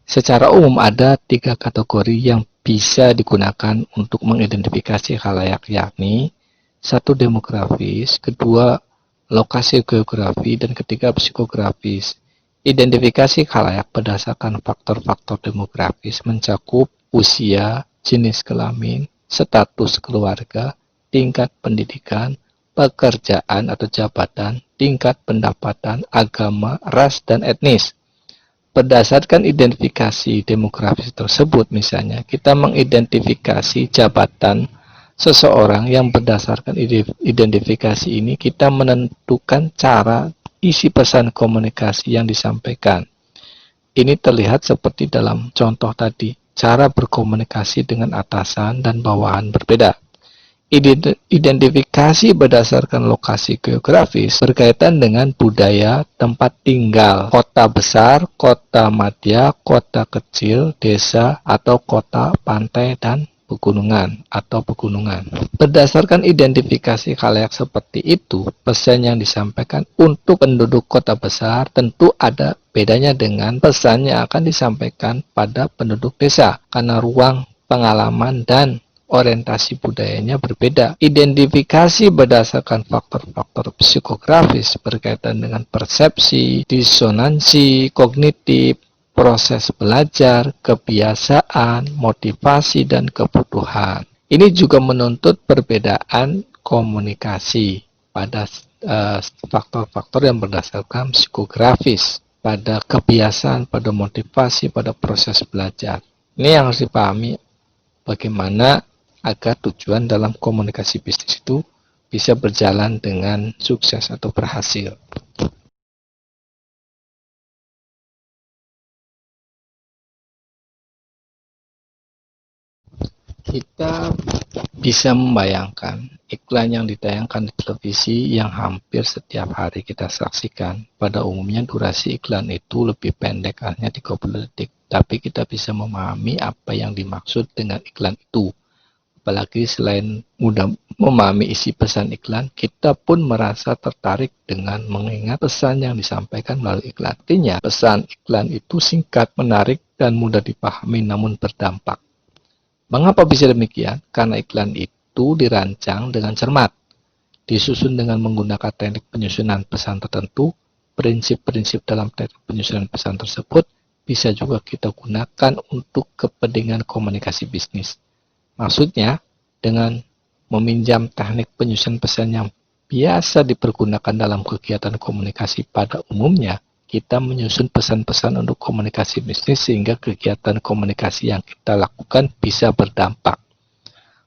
Secara umum ada 3 kategori yang bisa digunakan untuk mengidentifikasi khalayak, yakni 1. Demografis, 2. Lokasi geografi, dan 3. Psikografis. Identifikasi khalayak berdasarkan faktor-faktor demografis mencakup usia, jenis kelamin, status keluarga, tingkat pendidikan, pekerjaan atau jabatan, tingkat pendapatan, agama, ras, dan etnis. Berdasarkan identifikasi demografis tersebut, misalnya, kita mengidentifikasi jabatan seseorang yang berdasarkan identifikasi ini, kita menentukan cara isi pesan komunikasi yang disampaikan. Ini terlihat seperti dalam contoh tadi, cara berkomunikasi dengan atasan dan bawahan berbeda. Identifikasi berdasarkan lokasi geografis berkaitan dengan budaya, tempat tinggal, kota besar, kota madya, kota kecil, desa, atau kota pantai, dan pegunungan atau pegunungan. Berdasarkan identifikasi khalayak seperti itu, pesan yang disampaikan untuk penduduk kota besar tentu ada bedanya dengan pesan yang akan disampaikan pada penduduk desa, karena ruang, pengalaman, dan orientasi budayanya berbeda. Identifikasi berdasarkan faktor-faktor psikografis berkaitan dengan persepsi, disonansi kognitif, proses belajar, kebiasaan, motivasi, dan kebutuhan. Ini juga menuntut perbedaan komunikasi pada faktor-faktor yang berdasarkan psikografis, pada kebiasaan, pada motivasi, pada proses belajar. Ini yang harus dipahami bagaimana agar tujuan dalam komunikasi bisnis itu bisa berjalan dengan sukses atau berhasil. Kita bisa membayangkan iklan yang ditayangkan di televisi yang hampir setiap hari kita saksikan. Pada umumnya durasi iklan itu lebih pendek, hanya 30 detik. Tapi kita bisa memahami apa yang dimaksud dengan iklan itu. Apalagi selain mudah memahami isi pesan iklan, kita pun merasa tertarik dengan mengingat pesan yang disampaikan melalui iklan. Artinya, pesan iklan itu singkat, menarik, dan mudah dipahami namun berdampak. Mengapa bisa demikian? Karena iklan itu dirancang dengan cermat, disusun dengan menggunakan teknik penyusunan pesan tertentu. Prinsip-prinsip dalam teknik penyusunan pesan tersebut bisa juga kita gunakan untuk kepentingan komunikasi bisnis. Maksudnya, dengan meminjam teknik penyusunan pesan yang biasa dipergunakan dalam kegiatan komunikasi pada umumnya, kita menyusun pesan-pesan untuk komunikasi bisnis sehingga kegiatan komunikasi yang kita lakukan bisa berdampak.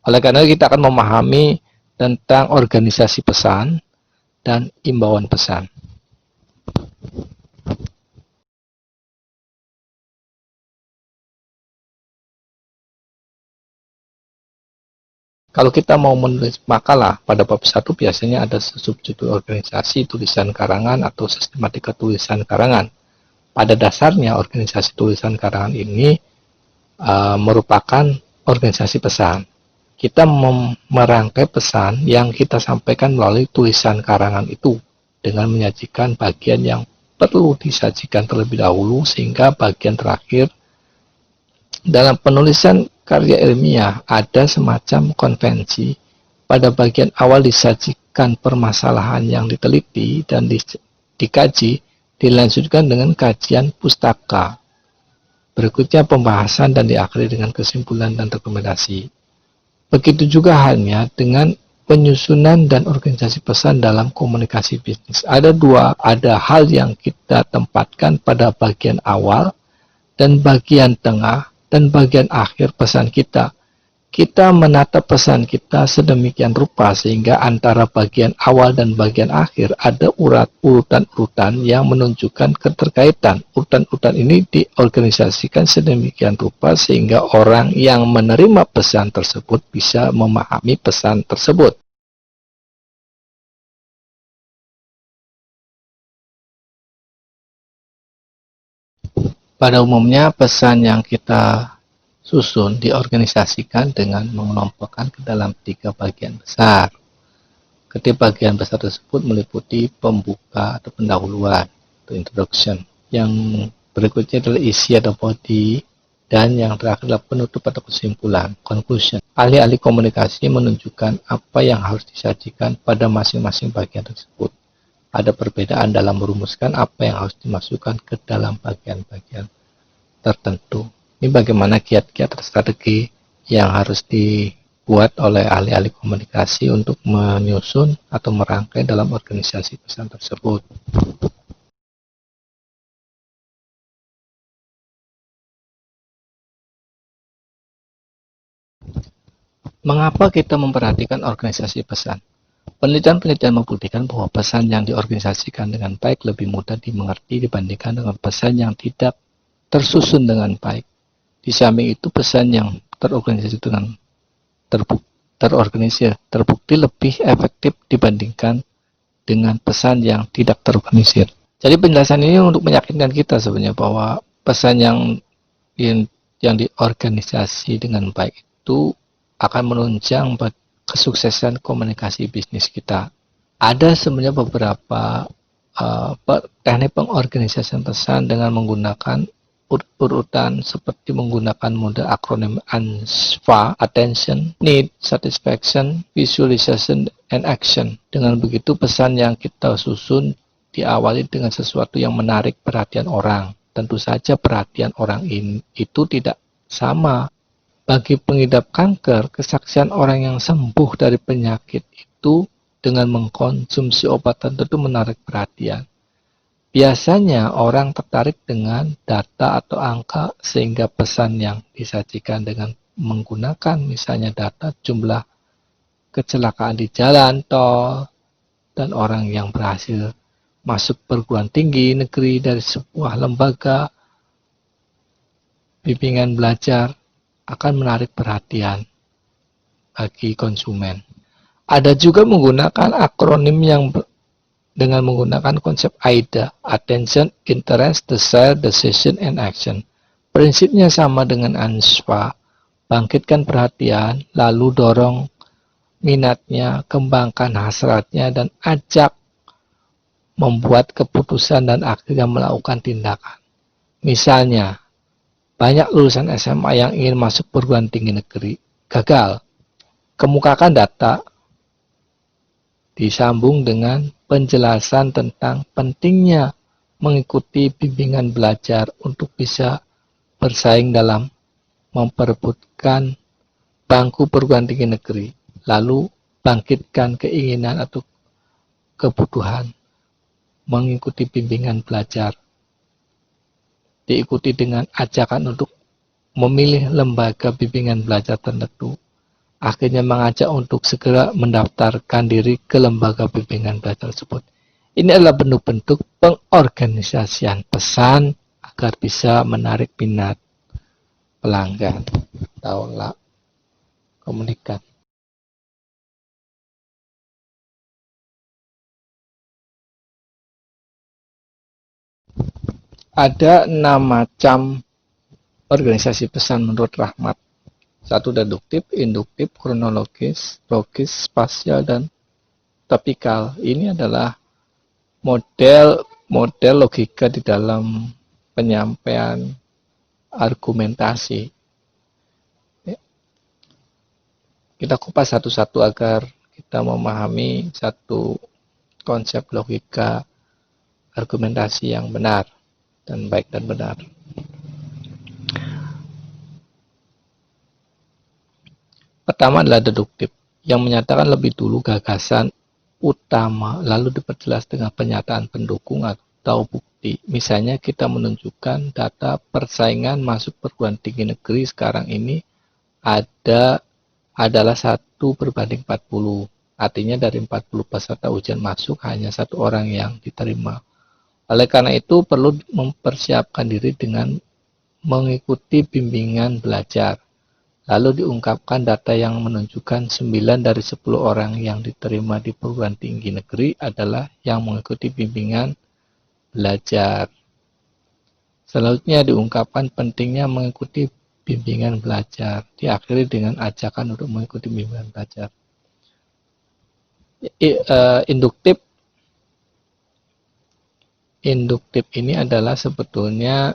Oleh karena itu, kita akan memahami tentang organisasi pesan dan imbauan pesan. Kalau kita mau menulis makalah pada bab 1 biasanya ada subjudul organisasi, tulisan karangan, atau sistematika tulisan karangan. Pada dasarnya organisasi tulisan karangan ini merupakan organisasi pesan. Kita merangkai pesan yang kita sampaikan melalui tulisan karangan itu dengan menyajikan bagian yang perlu disajikan terlebih dahulu sehingga bagian terakhir dalam penulisan karya ilmiah ada semacam konvensi. Pada bagian awal disajikan permasalahan yang diteliti dan dikaji, dilanjutkan dengan kajian pustaka. Berikutnya pembahasan dan diakhiri dengan kesimpulan dan rekomendasi. Begitu juga halnya dengan penyusunan dan organisasi pesan dalam komunikasi bisnis. Ada hal yang kita tempatkan pada bagian awal dan bagian tengah dan bagian akhir pesan kita. Kita menata pesan kita sedemikian rupa sehingga antara bagian awal dan bagian akhir ada urutan-urutan yang menunjukkan keterkaitan. Urutan-urutan ini diorganisasikan sedemikian rupa sehingga orang yang menerima pesan tersebut bisa memahami pesan tersebut. Pada umumnya pesan yang kita susun diorganisasikan dengan mengelompokkan ke dalam 3 bagian besar. Ketiga bagian besar tersebut meliputi pembuka atau pendahuluan atau introduction. Yang berikutnya adalah isi atau body, dan yang terakhir adalah penutup atau kesimpulan, conclusion. Ahli-ahli komunikasi menunjukkan apa yang harus disajikan pada masing-masing bagian tersebut. Ada perbedaan dalam merumuskan apa yang harus dimasukkan ke dalam bagian-bagian tertentu. Ini bagaimana kiat-kiat strategi yang harus dibuat oleh ahli-ahli komunikasi untuk menyusun atau merangkai dalam organisasi pesan tersebut. Mengapa kita memperhatikan organisasi pesan? Penelitian-penelitian membuktikan bahwa pesan yang diorganisasikan dengan baik lebih mudah dimengerti dibandingkan dengan pesan yang tidak tersusun dengan baik. Di samping itu, pesan yang terorganisasi dengan terbukti lebih efektif dibandingkan dengan pesan yang tidak terorganisir. Jadi penjelasan ini untuk meyakinkan kita sebenarnya bahwa pesan yang diorganisasi dengan baik itu akan menunjang kesuksesan komunikasi bisnis kita. Ada sebenarnya beberapa teknik pengorganisasian pesan dengan menggunakan urutan seperti menggunakan model akronim ANSVA, Attention, Need, Satisfaction, Visualization, and Action. Dengan begitu pesan yang kita susun diawali dengan sesuatu yang menarik perhatian orang. Tentu saja perhatian orang itu tidak sama. Bagi pengidap kanker, kesaksian orang yang sembuh dari penyakit itu dengan mengkonsumsi obat tertentu menarik perhatian. Biasanya orang tertarik dengan data atau angka sehingga pesan yang disajikan dengan menggunakan misalnya data jumlah kecelakaan di jalan tol dan orang yang berhasil masuk perguruan tinggi negeri dari sebuah lembaga bimbingan belajar akan menarik perhatian bagi konsumen. Ada juga menggunakan akronim yang dengan menggunakan konsep AIDA, Attention, Interest, Desire, Decision, and Action. Prinsipnya sama dengan ANSVA, bangkitkan perhatian, lalu dorong minatnya, kembangkan hasratnya, dan ajak membuat keputusan dan akhirnya melakukan tindakan. Misalnya, banyak lulusan SMA yang ingin masuk perguruan tinggi negeri, gagal. Kemukakan data, disambung dengan penjelasan tentang pentingnya mengikuti bimbingan belajar untuk bisa bersaing dalam memperebutkan bangku perguruan tinggi negeri. Lalu bangkitkan keinginan atau kebutuhan mengikuti bimbingan belajar. Diikuti dengan ajakan untuk memilih lembaga bimbingan belajar tertentu. Akhirnya mengajak untuk segera mendaftarkan diri ke lembaga bimbingan belajar tersebut. Ini adalah bentuk-bentuk pengorganisasian pesan agar bisa menarik minat pelanggan atau komunikan. Ada 6 macam organisasi pesan menurut Rahmat. 1 deduktif, induktif, kronologis, logis, spasial, dan topikal. Ini adalah model logika di dalam penyampaian argumentasi. Kita kupas satu-satu agar kita memahami satu konsep logika argumentasi yang benar dan baik dan benar. Pertama adalah deduktif, yang menyatakan lebih dulu gagasan utama, lalu diperjelas dengan pernyataan pendukung atau bukti. Misalnya kita menunjukkan data persaingan masuk perguruan tinggi negeri sekarang ini adalah 1:40. Artinya dari 40 peserta ujian masuk hanya 1 orang yang diterima. Oleh karena itu perlu mempersiapkan diri dengan mengikuti bimbingan belajar. Lalu diungkapkan data yang menunjukkan 9 dari 10 orang yang diterima di perguruan tinggi negeri adalah yang mengikuti bimbingan belajar. Selanjutnya diungkapkan pentingnya mengikuti bimbingan belajar. Diakhiri dengan ajakan untuk mengikuti bimbingan belajar. Induktif ini adalah sebetulnya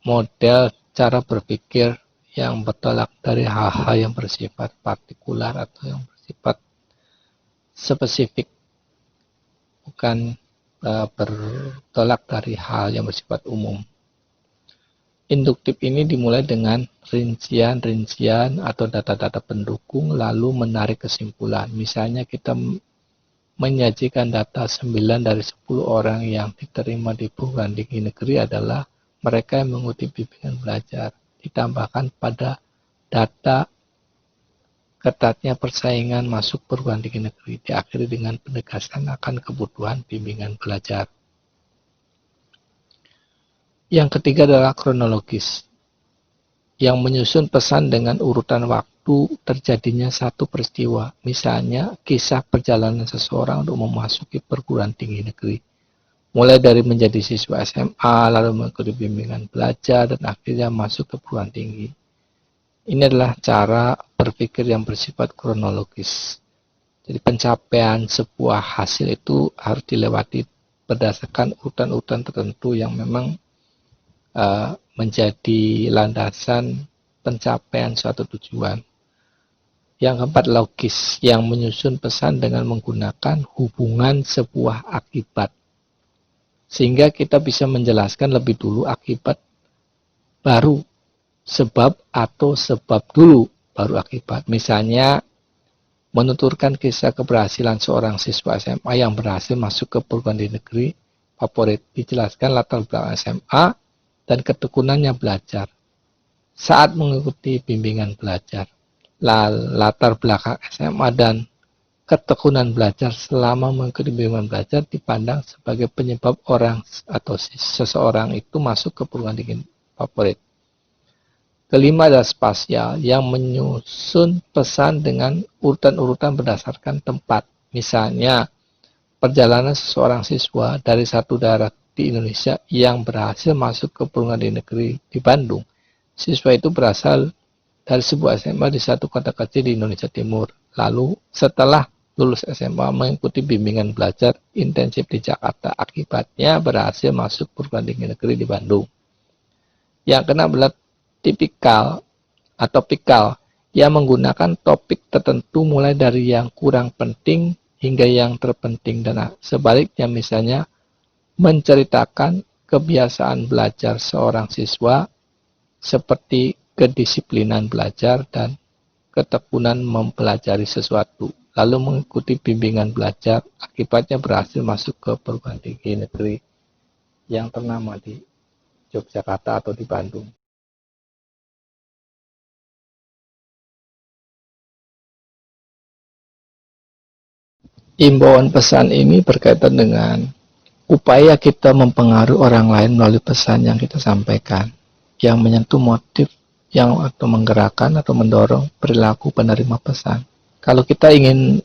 model cara berpikir yang bertolak dari hal-hal yang bersifat partikular atau yang bersifat spesifik, bukan bertolak dari hal yang bersifat umum. Induktif ini dimulai dengan rincian-rincian atau data-data pendukung lalu menarik kesimpulan. Misalnya kita menyajikan data 9 dari 10 orang yang diterima di perguruan tinggi negeri adalah mereka yang mengikuti bimbingan belajar. Ditambahkan pada data ketatnya persaingan masuk perguruan tinggi negeri, diakhiri dengan penegasan akan kebutuhan bimbingan belajar. Yang ketiga adalah kronologis, yang menyusun pesan dengan urutan waktu terjadinya satu peristiwa, misalnya kisah perjalanan seseorang untuk memasuki perguruan tinggi negeri. Mulai dari menjadi siswa SMA, lalu mengikuti bimbingan belajar, dan akhirnya masuk ke perguruan tinggi. Ini adalah cara berpikir yang bersifat kronologis. Jadi pencapaian sebuah hasil itu harus dilewati berdasarkan urutan-urutan tertentu yang memang menjadi landasan pencapaian suatu tujuan. Yang keempat, logis, yang menyusun pesan dengan menggunakan hubungan sebuah akibat. Sehingga kita bisa menjelaskan lebih dulu akibat baru sebab atau sebab dulu baru akibat. Misalnya menuturkan kisah keberhasilan seorang siswa SMA yang berhasil masuk ke perguruan tinggi negeri favorit. Dijelaskan latar belakang SMA dan ketekunannya belajar saat mengikuti bimbingan belajar. Latar belakang SMA dan ketekunan belajar selama mengikuti bimbingan belajar dipandang sebagai penyebab orang atau seseorang itu masuk ke perguruan tinggi favorit. Kelima adalah spasial, yang menyusun pesan dengan urutan-urutan berdasarkan tempat. Misalnya, perjalanan seseorang siswa dari satu daerah di Indonesia yang berhasil masuk ke perguruan tinggi negeri di Bandung. Siswa itu berasal dari sebuah SMA di satu kota kecil di Indonesia Timur. Lalu, setelah lulus SMA mengikuti bimbingan belajar intensif di Jakarta, akibatnya berhasil masuk perguruan tinggi negeri di Bandung. Yang keenam adalah tipikal atau pikal, yang menggunakan topik tertentu mulai dari yang kurang penting hingga yang terpenting, dan sebaliknya, misalnya menceritakan kebiasaan belajar seorang siswa seperti kedisiplinan belajar dan ketekunan mempelajari sesuatu, lalu mengikuti bimbingan belajar, akibatnya berhasil masuk ke perguruan tinggi negeri yang ternama di Yogyakarta atau di Bandung. Imbauan pesan ini berkaitan dengan upaya kita mempengaruhi orang lain melalui pesan yang kita sampaikan, yang menyentuh motif yang atau menggerakkan atau mendorong perilaku penerima pesan. Kalau kita ingin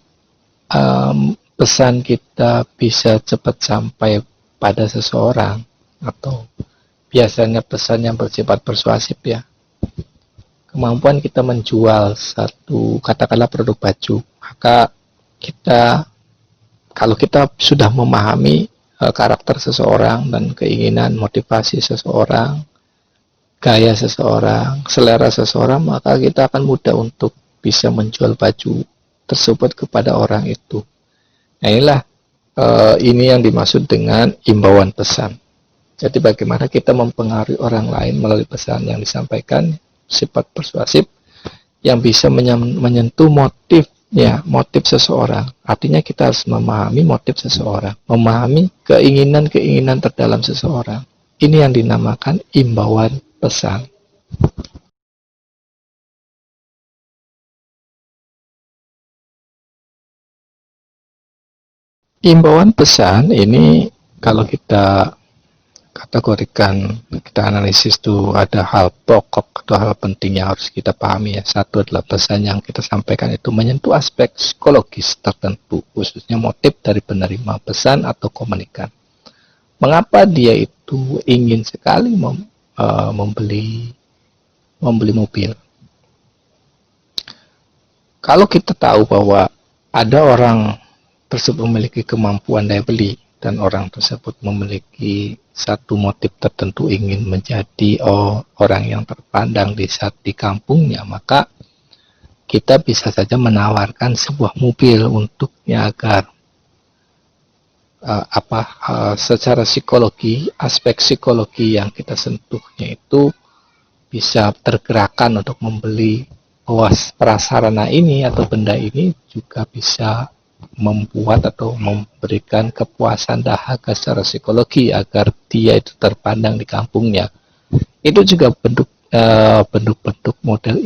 pesan kita bisa cepat sampai pada seseorang, atau biasanya pesan yang bersifat persuasif ya, kemampuan kita menjual satu katakanlah produk baju, maka kalau kita sudah memahami karakter seseorang dan keinginan, motivasi seseorang, gaya seseorang, selera seseorang, maka kita akan mudah untuk bisa menjual baju tersebut kepada orang itu. Nah, inilah ini yang dimaksud dengan imbauan pesan. Jadi bagaimana kita mempengaruhi orang lain melalui pesan yang disampaikan, sifat persuasif yang bisa menyentuh motif seseorang. Artinya kita harus memahami motif seseorang, memahami keinginan-keinginan terdalam seseorang. Ini yang dinamakan imbauan pesan. Imbauan pesan ini kalau kita kategorikan, kita analisis tuh ada hal pokok atau hal penting yang harus kita pahami ya. Satu adalah pesan yang kita sampaikan itu menyentuh aspek psikologis tertentu, khususnya motif dari penerima pesan atau komunikan. Mengapa dia itu ingin sekali membeli mobil? Kalau kita tahu bahwa ada orang tersebut memiliki kemampuan daya beli, dan orang tersebut memiliki satu motif tertentu ingin menjadi orang yang terpandang di kampungnya, maka kita bisa saja menawarkan sebuah mobil untuknya agar secara psikologi, aspek psikologi yang kita sentuhnya itu bisa tergerakkan untuk membeli bahwa prasarana ini atau benda ini juga bisa membuat atau memberikan kepuasan dahaga secara psikologi agar dia itu terpandang di kampungnya. Itu juga bentuk model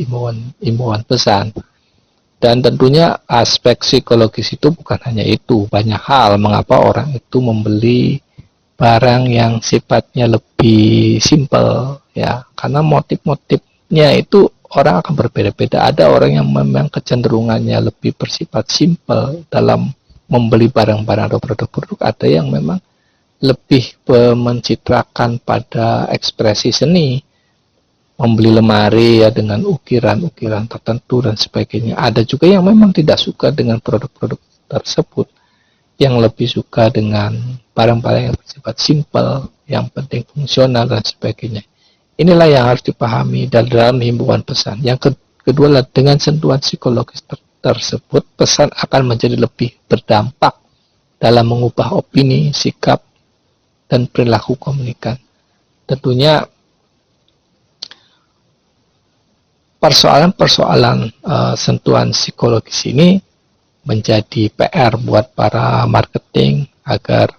imbauan pesan. Dan tentunya aspek psikologis itu bukan hanya itu, banyak hal mengapa orang itu membeli barang yang sifatnya lebih simpel ya, karena motif-motifnya itu orang akan berbeda-beda. Ada orang yang memang kecenderungannya lebih bersifat simpel dalam membeli barang-barang atau produk-produk. Ada yang memang lebih mencitrakan pada ekspresi seni. membeli lemari ya dengan ukiran-ukiran tertentu dan sebagainya. Ada juga yang memang tidak suka dengan produk-produk tersebut, yang lebih suka dengan barang-barang yang bersifat simpel, yang penting fungsional dan sebagainya. Inilah yang harus dipahami dalam himbauan pesan. Yang kedua adalah dengan sentuhan psikologis tersebut, pesan akan menjadi lebih berdampak dalam mengubah opini, sikap, dan perilaku komunikan. Tentunya persoalan-persoalan sentuhan psikologis ini menjadi PR buat para marketing agar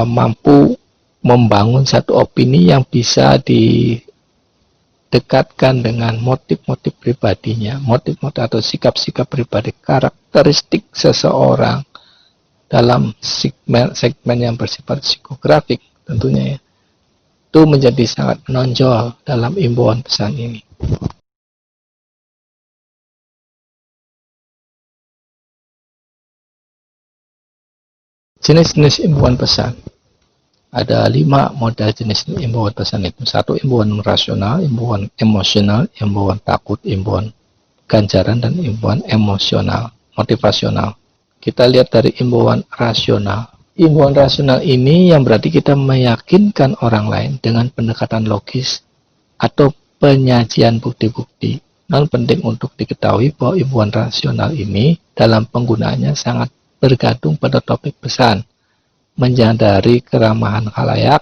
mampu membangun satu opini yang bisa didekatkan dengan motif-motif pribadinya, motif-motif atau sikap-sikap pribadi, karakteristik seseorang dalam segmen yang bersifat psikografik tentunya ya. Itu menjadi sangat menonjol dalam imbauan pesan ini. Jenis-jenis imbauan pesan. Ada 5 model jenis imbauan pesan itu. 1. Imbauan rasional, imbauan emosional, imbauan takut, imbauan ganjaran, dan imbauan emosional, motivasional. Kita lihat dari imbauan rasional. Imbauan rasional ini yang berarti kita meyakinkan orang lain dengan pendekatan logis atau penyajian bukti-bukti. Non penting untuk diketahui bahwa imbauan rasional ini dalam penggunaannya sangat bergantung pada topik pesan, menyadari keramahan khalayak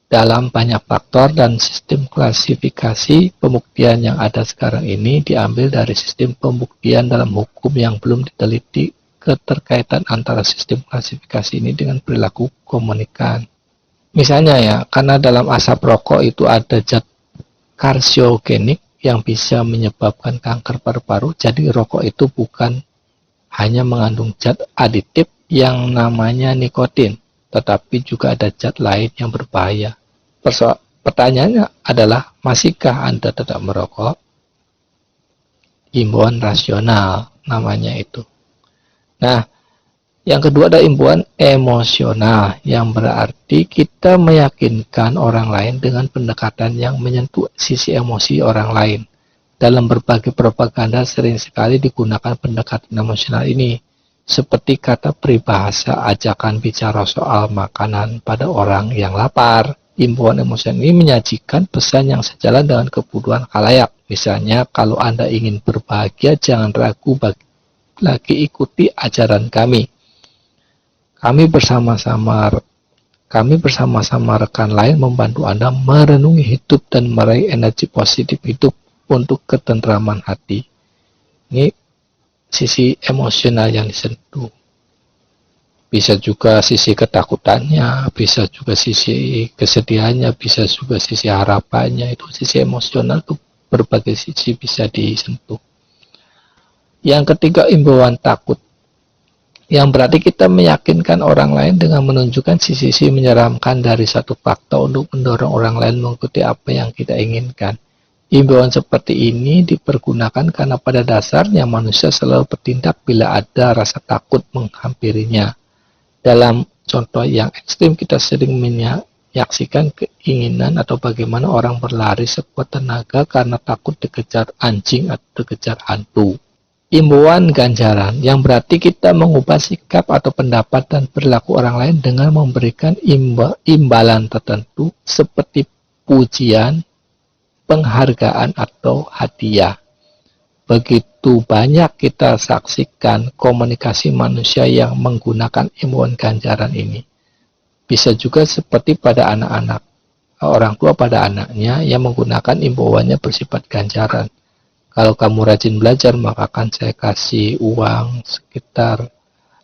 dalam banyak faktor, dan sistem klasifikasi pembuktian yang ada sekarang ini diambil dari sistem pembuktian dalam hukum yang belum diteliti keterkaitan antara sistem klasifikasi ini dengan perilaku komunikan. Misalnya ya, karena dalam asap rokok itu ada zat karsiogenik yang bisa menyebabkan kanker paru-paru, jadi rokok itu bukan hanya mengandung zat aditif yang namanya nikotin, tetapi juga ada zat lain yang berbahaya. Pertanyaannya adalah, masihkah Anda tetap merokok? Imbauan rasional namanya itu. Nah, yang kedua ada imbauan emosional, yang berarti kita meyakinkan orang lain dengan pendekatan yang menyentuh sisi emosi orang lain. Dalam berbagai propaganda sering sekali digunakan pendekatan emosional ini, seperti kata peribahasa ajakan bicara soal makanan pada orang yang lapar. Imbauan emosional ini menyajikan pesan yang sejalan dengan kebutuhan khalayak. Misalnya, kalau Anda ingin berbahagia, jangan ragu lagi ikuti ajaran kami. Kami bersama-sama rekan lain membantu Anda merenungi hidup dan meraih energi positif hidup untuk ketentraman hati. Ini sisi emosional yang disentuh. Bisa juga sisi ketakutannya, bisa juga sisi kesedihannya, bisa juga sisi harapannya. Itu sisi emosional tuh, berbagai sisi bisa disentuh. Yang ketiga, imbauan takut, yang berarti kita meyakinkan orang lain dengan menunjukkan sisi-sisi menyeramkan dari satu fakta untuk mendorong orang lain mengikuti apa yang kita inginkan. Imbauan seperti ini dipergunakan karena pada dasarnya manusia selalu bertindak bila ada rasa takut menghampirinya. Dalam contoh yang ekstrim, kita sering menyaksikan keinginan atau bagaimana orang berlari sekuat tenaga karena takut dikejar anjing atau dikejar hantu. Imbauan ganjaran, yang berarti kita mengubah sikap atau pendapat dan perilaku orang lain dengan memberikan imbalan tertentu seperti pujian, penghargaan, atau hadiah. Begitu banyak kita saksikan komunikasi manusia yang menggunakan imbauan ganjaran ini. Bisa juga seperti pada anak-anak, orang tua pada anaknya yang menggunakan imbauannya bersifat ganjaran. Kalau kamu rajin belajar, maka akan saya kasih uang sekitar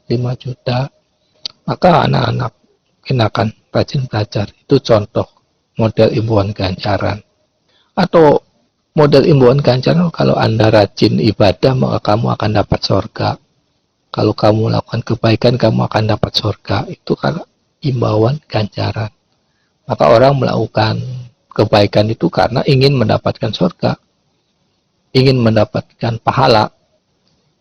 5 juta. Maka anak-anak mungkin akan rajin belajar. Itu contoh model imbauan ganjaran. Atau model imbauan ganjaran, kalau Anda rajin ibadah, maka kamu akan dapat surga. Kalau kamu melakukan kebaikan, kamu akan dapat surga. Itu kan imbauan ganjaran. Maka orang melakukan kebaikan itu karena ingin mendapatkan surga, ingin mendapatkan pahala,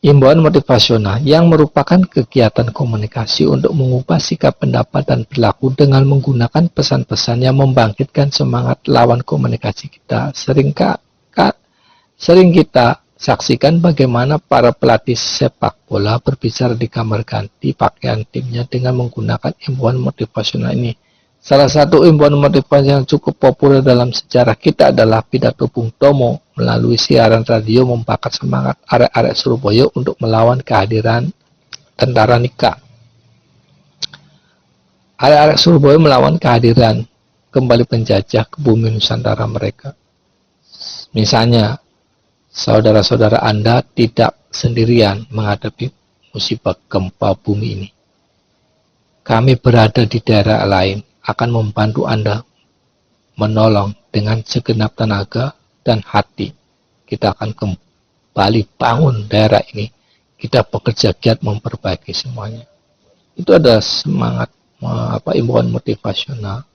Imbauan motivasional yang merupakan kegiatan komunikasi untuk mengubah sikap pendapat dan perilaku dengan menggunakan pesan-pesan yang membangkitkan semangat lawan komunikasi kita. Sering kita saksikan bagaimana para pelatih sepak bola berbicara di kamar ganti pakaian timnya dengan menggunakan imbauan motivasional ini. Salah satu imbauan motivasi yang cukup populer dalam sejarah kita adalah pidato Bung Tomo melalui siaran radio membakar semangat arek-arek Surabaya untuk melawan kehadiran tentara Nika. Arek-arek Surabaya melawan kehadiran kembali penjajah ke bumi Nusantara mereka. Misalnya, saudara-saudara Anda tidak sendirian menghadapi musibah gempa bumi ini. Kami berada di daerah lain, akan membantu Anda menolong dengan segenap tenaga dan hati. Kita akan kembali bangun daerah ini. Kita bekerja giat memperbaiki semuanya. Itu ada semangat imbauan motivasional.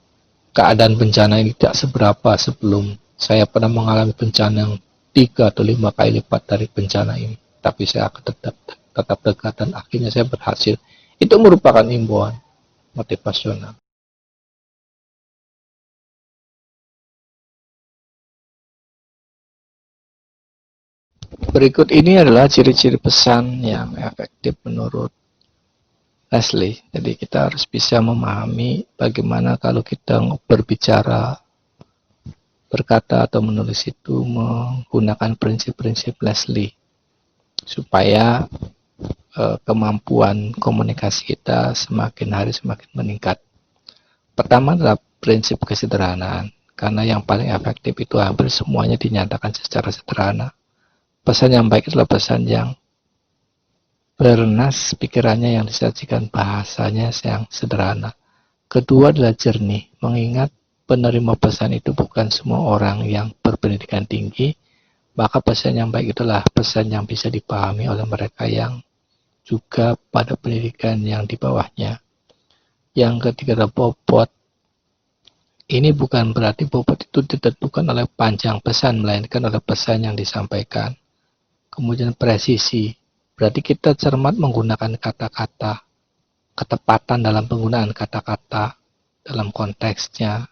Keadaan bencana ini tidak seberapa sebelum saya pernah mengalami bencana yang 3 atau 5 kali lipat dari bencana ini. Tapi saya akan tetap tegak dan akhirnya saya berhasil. Itu merupakan imbauan motivasional. Berikut ini adalah ciri-ciri pesan yang efektif menurut Leslie. Jadi kita harus bisa memahami bagaimana kalau kita berbicara, berkata atau menulis itu menggunakan prinsip-prinsip Leslie supaya kemampuan komunikasi kita semakin hari semakin meningkat. Pertama adalah prinsip kesederhanaan, karena yang paling efektif itu hampir semuanya dinyatakan secara sederhana. Pesan yang baik adalah pesan yang bernas pikirannya, yang disajikan bahasanya yang sederhana. Kedua adalah jernih, mengingat penerima pesan itu bukan semua orang yang berpendidikan tinggi, maka pesan yang baik itulah pesan yang bisa dipahami oleh mereka yang juga pada pendidikan yang di bawahnya. Yang ketiga adalah bobot. Ini bukan berarti bobot itu ditentukan oleh panjang pesan, melainkan oleh pesan yang disampaikan. Kemudian presisi, berarti kita cermat menggunakan kata-kata, ketepatan dalam penggunaan kata-kata, dalam konteksnya,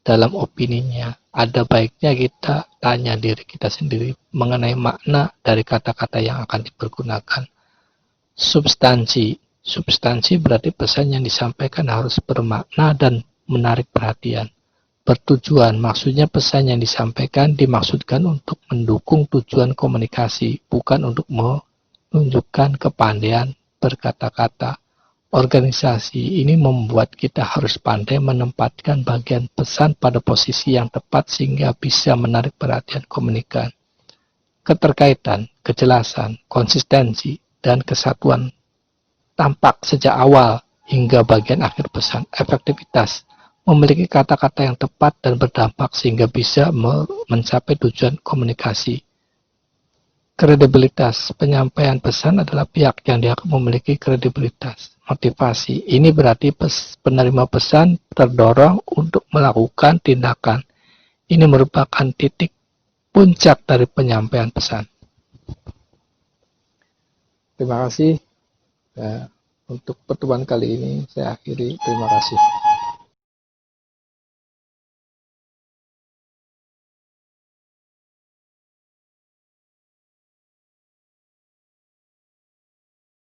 dalam opininya. Ada baiknya kita tanya diri kita sendiri mengenai makna dari kata-kata yang akan dipergunakan. Substansi berarti pesan yang disampaikan harus bermakna dan menarik perhatian. Bertujuan, maksudnya pesan yang disampaikan dimaksudkan untuk mendukung tujuan komunikasi, bukan untuk menunjukkan kepandaian berkata-kata. Organisasi ini membuat kita harus pandai menempatkan bagian pesan pada posisi yang tepat sehingga bisa menarik perhatian komunikan. Keterkaitan, kejelasan, konsistensi, dan kesatuan tampak sejak awal hingga bagian akhir pesan. Efektivitas, memiliki kata-kata yang tepat dan berdampak sehingga bisa mencapai tujuan komunikasi. Kredibilitas, penyampaian pesan adalah pihak yang dianggap memiliki kredibilitas. Motivasi, ini berarti penerima pesan terdorong untuk melakukan tindakan. Ini merupakan titik puncak dari penyampaian pesan. Terima kasih. Untuk pertemuan kali ini saya akhiri. Terima kasih.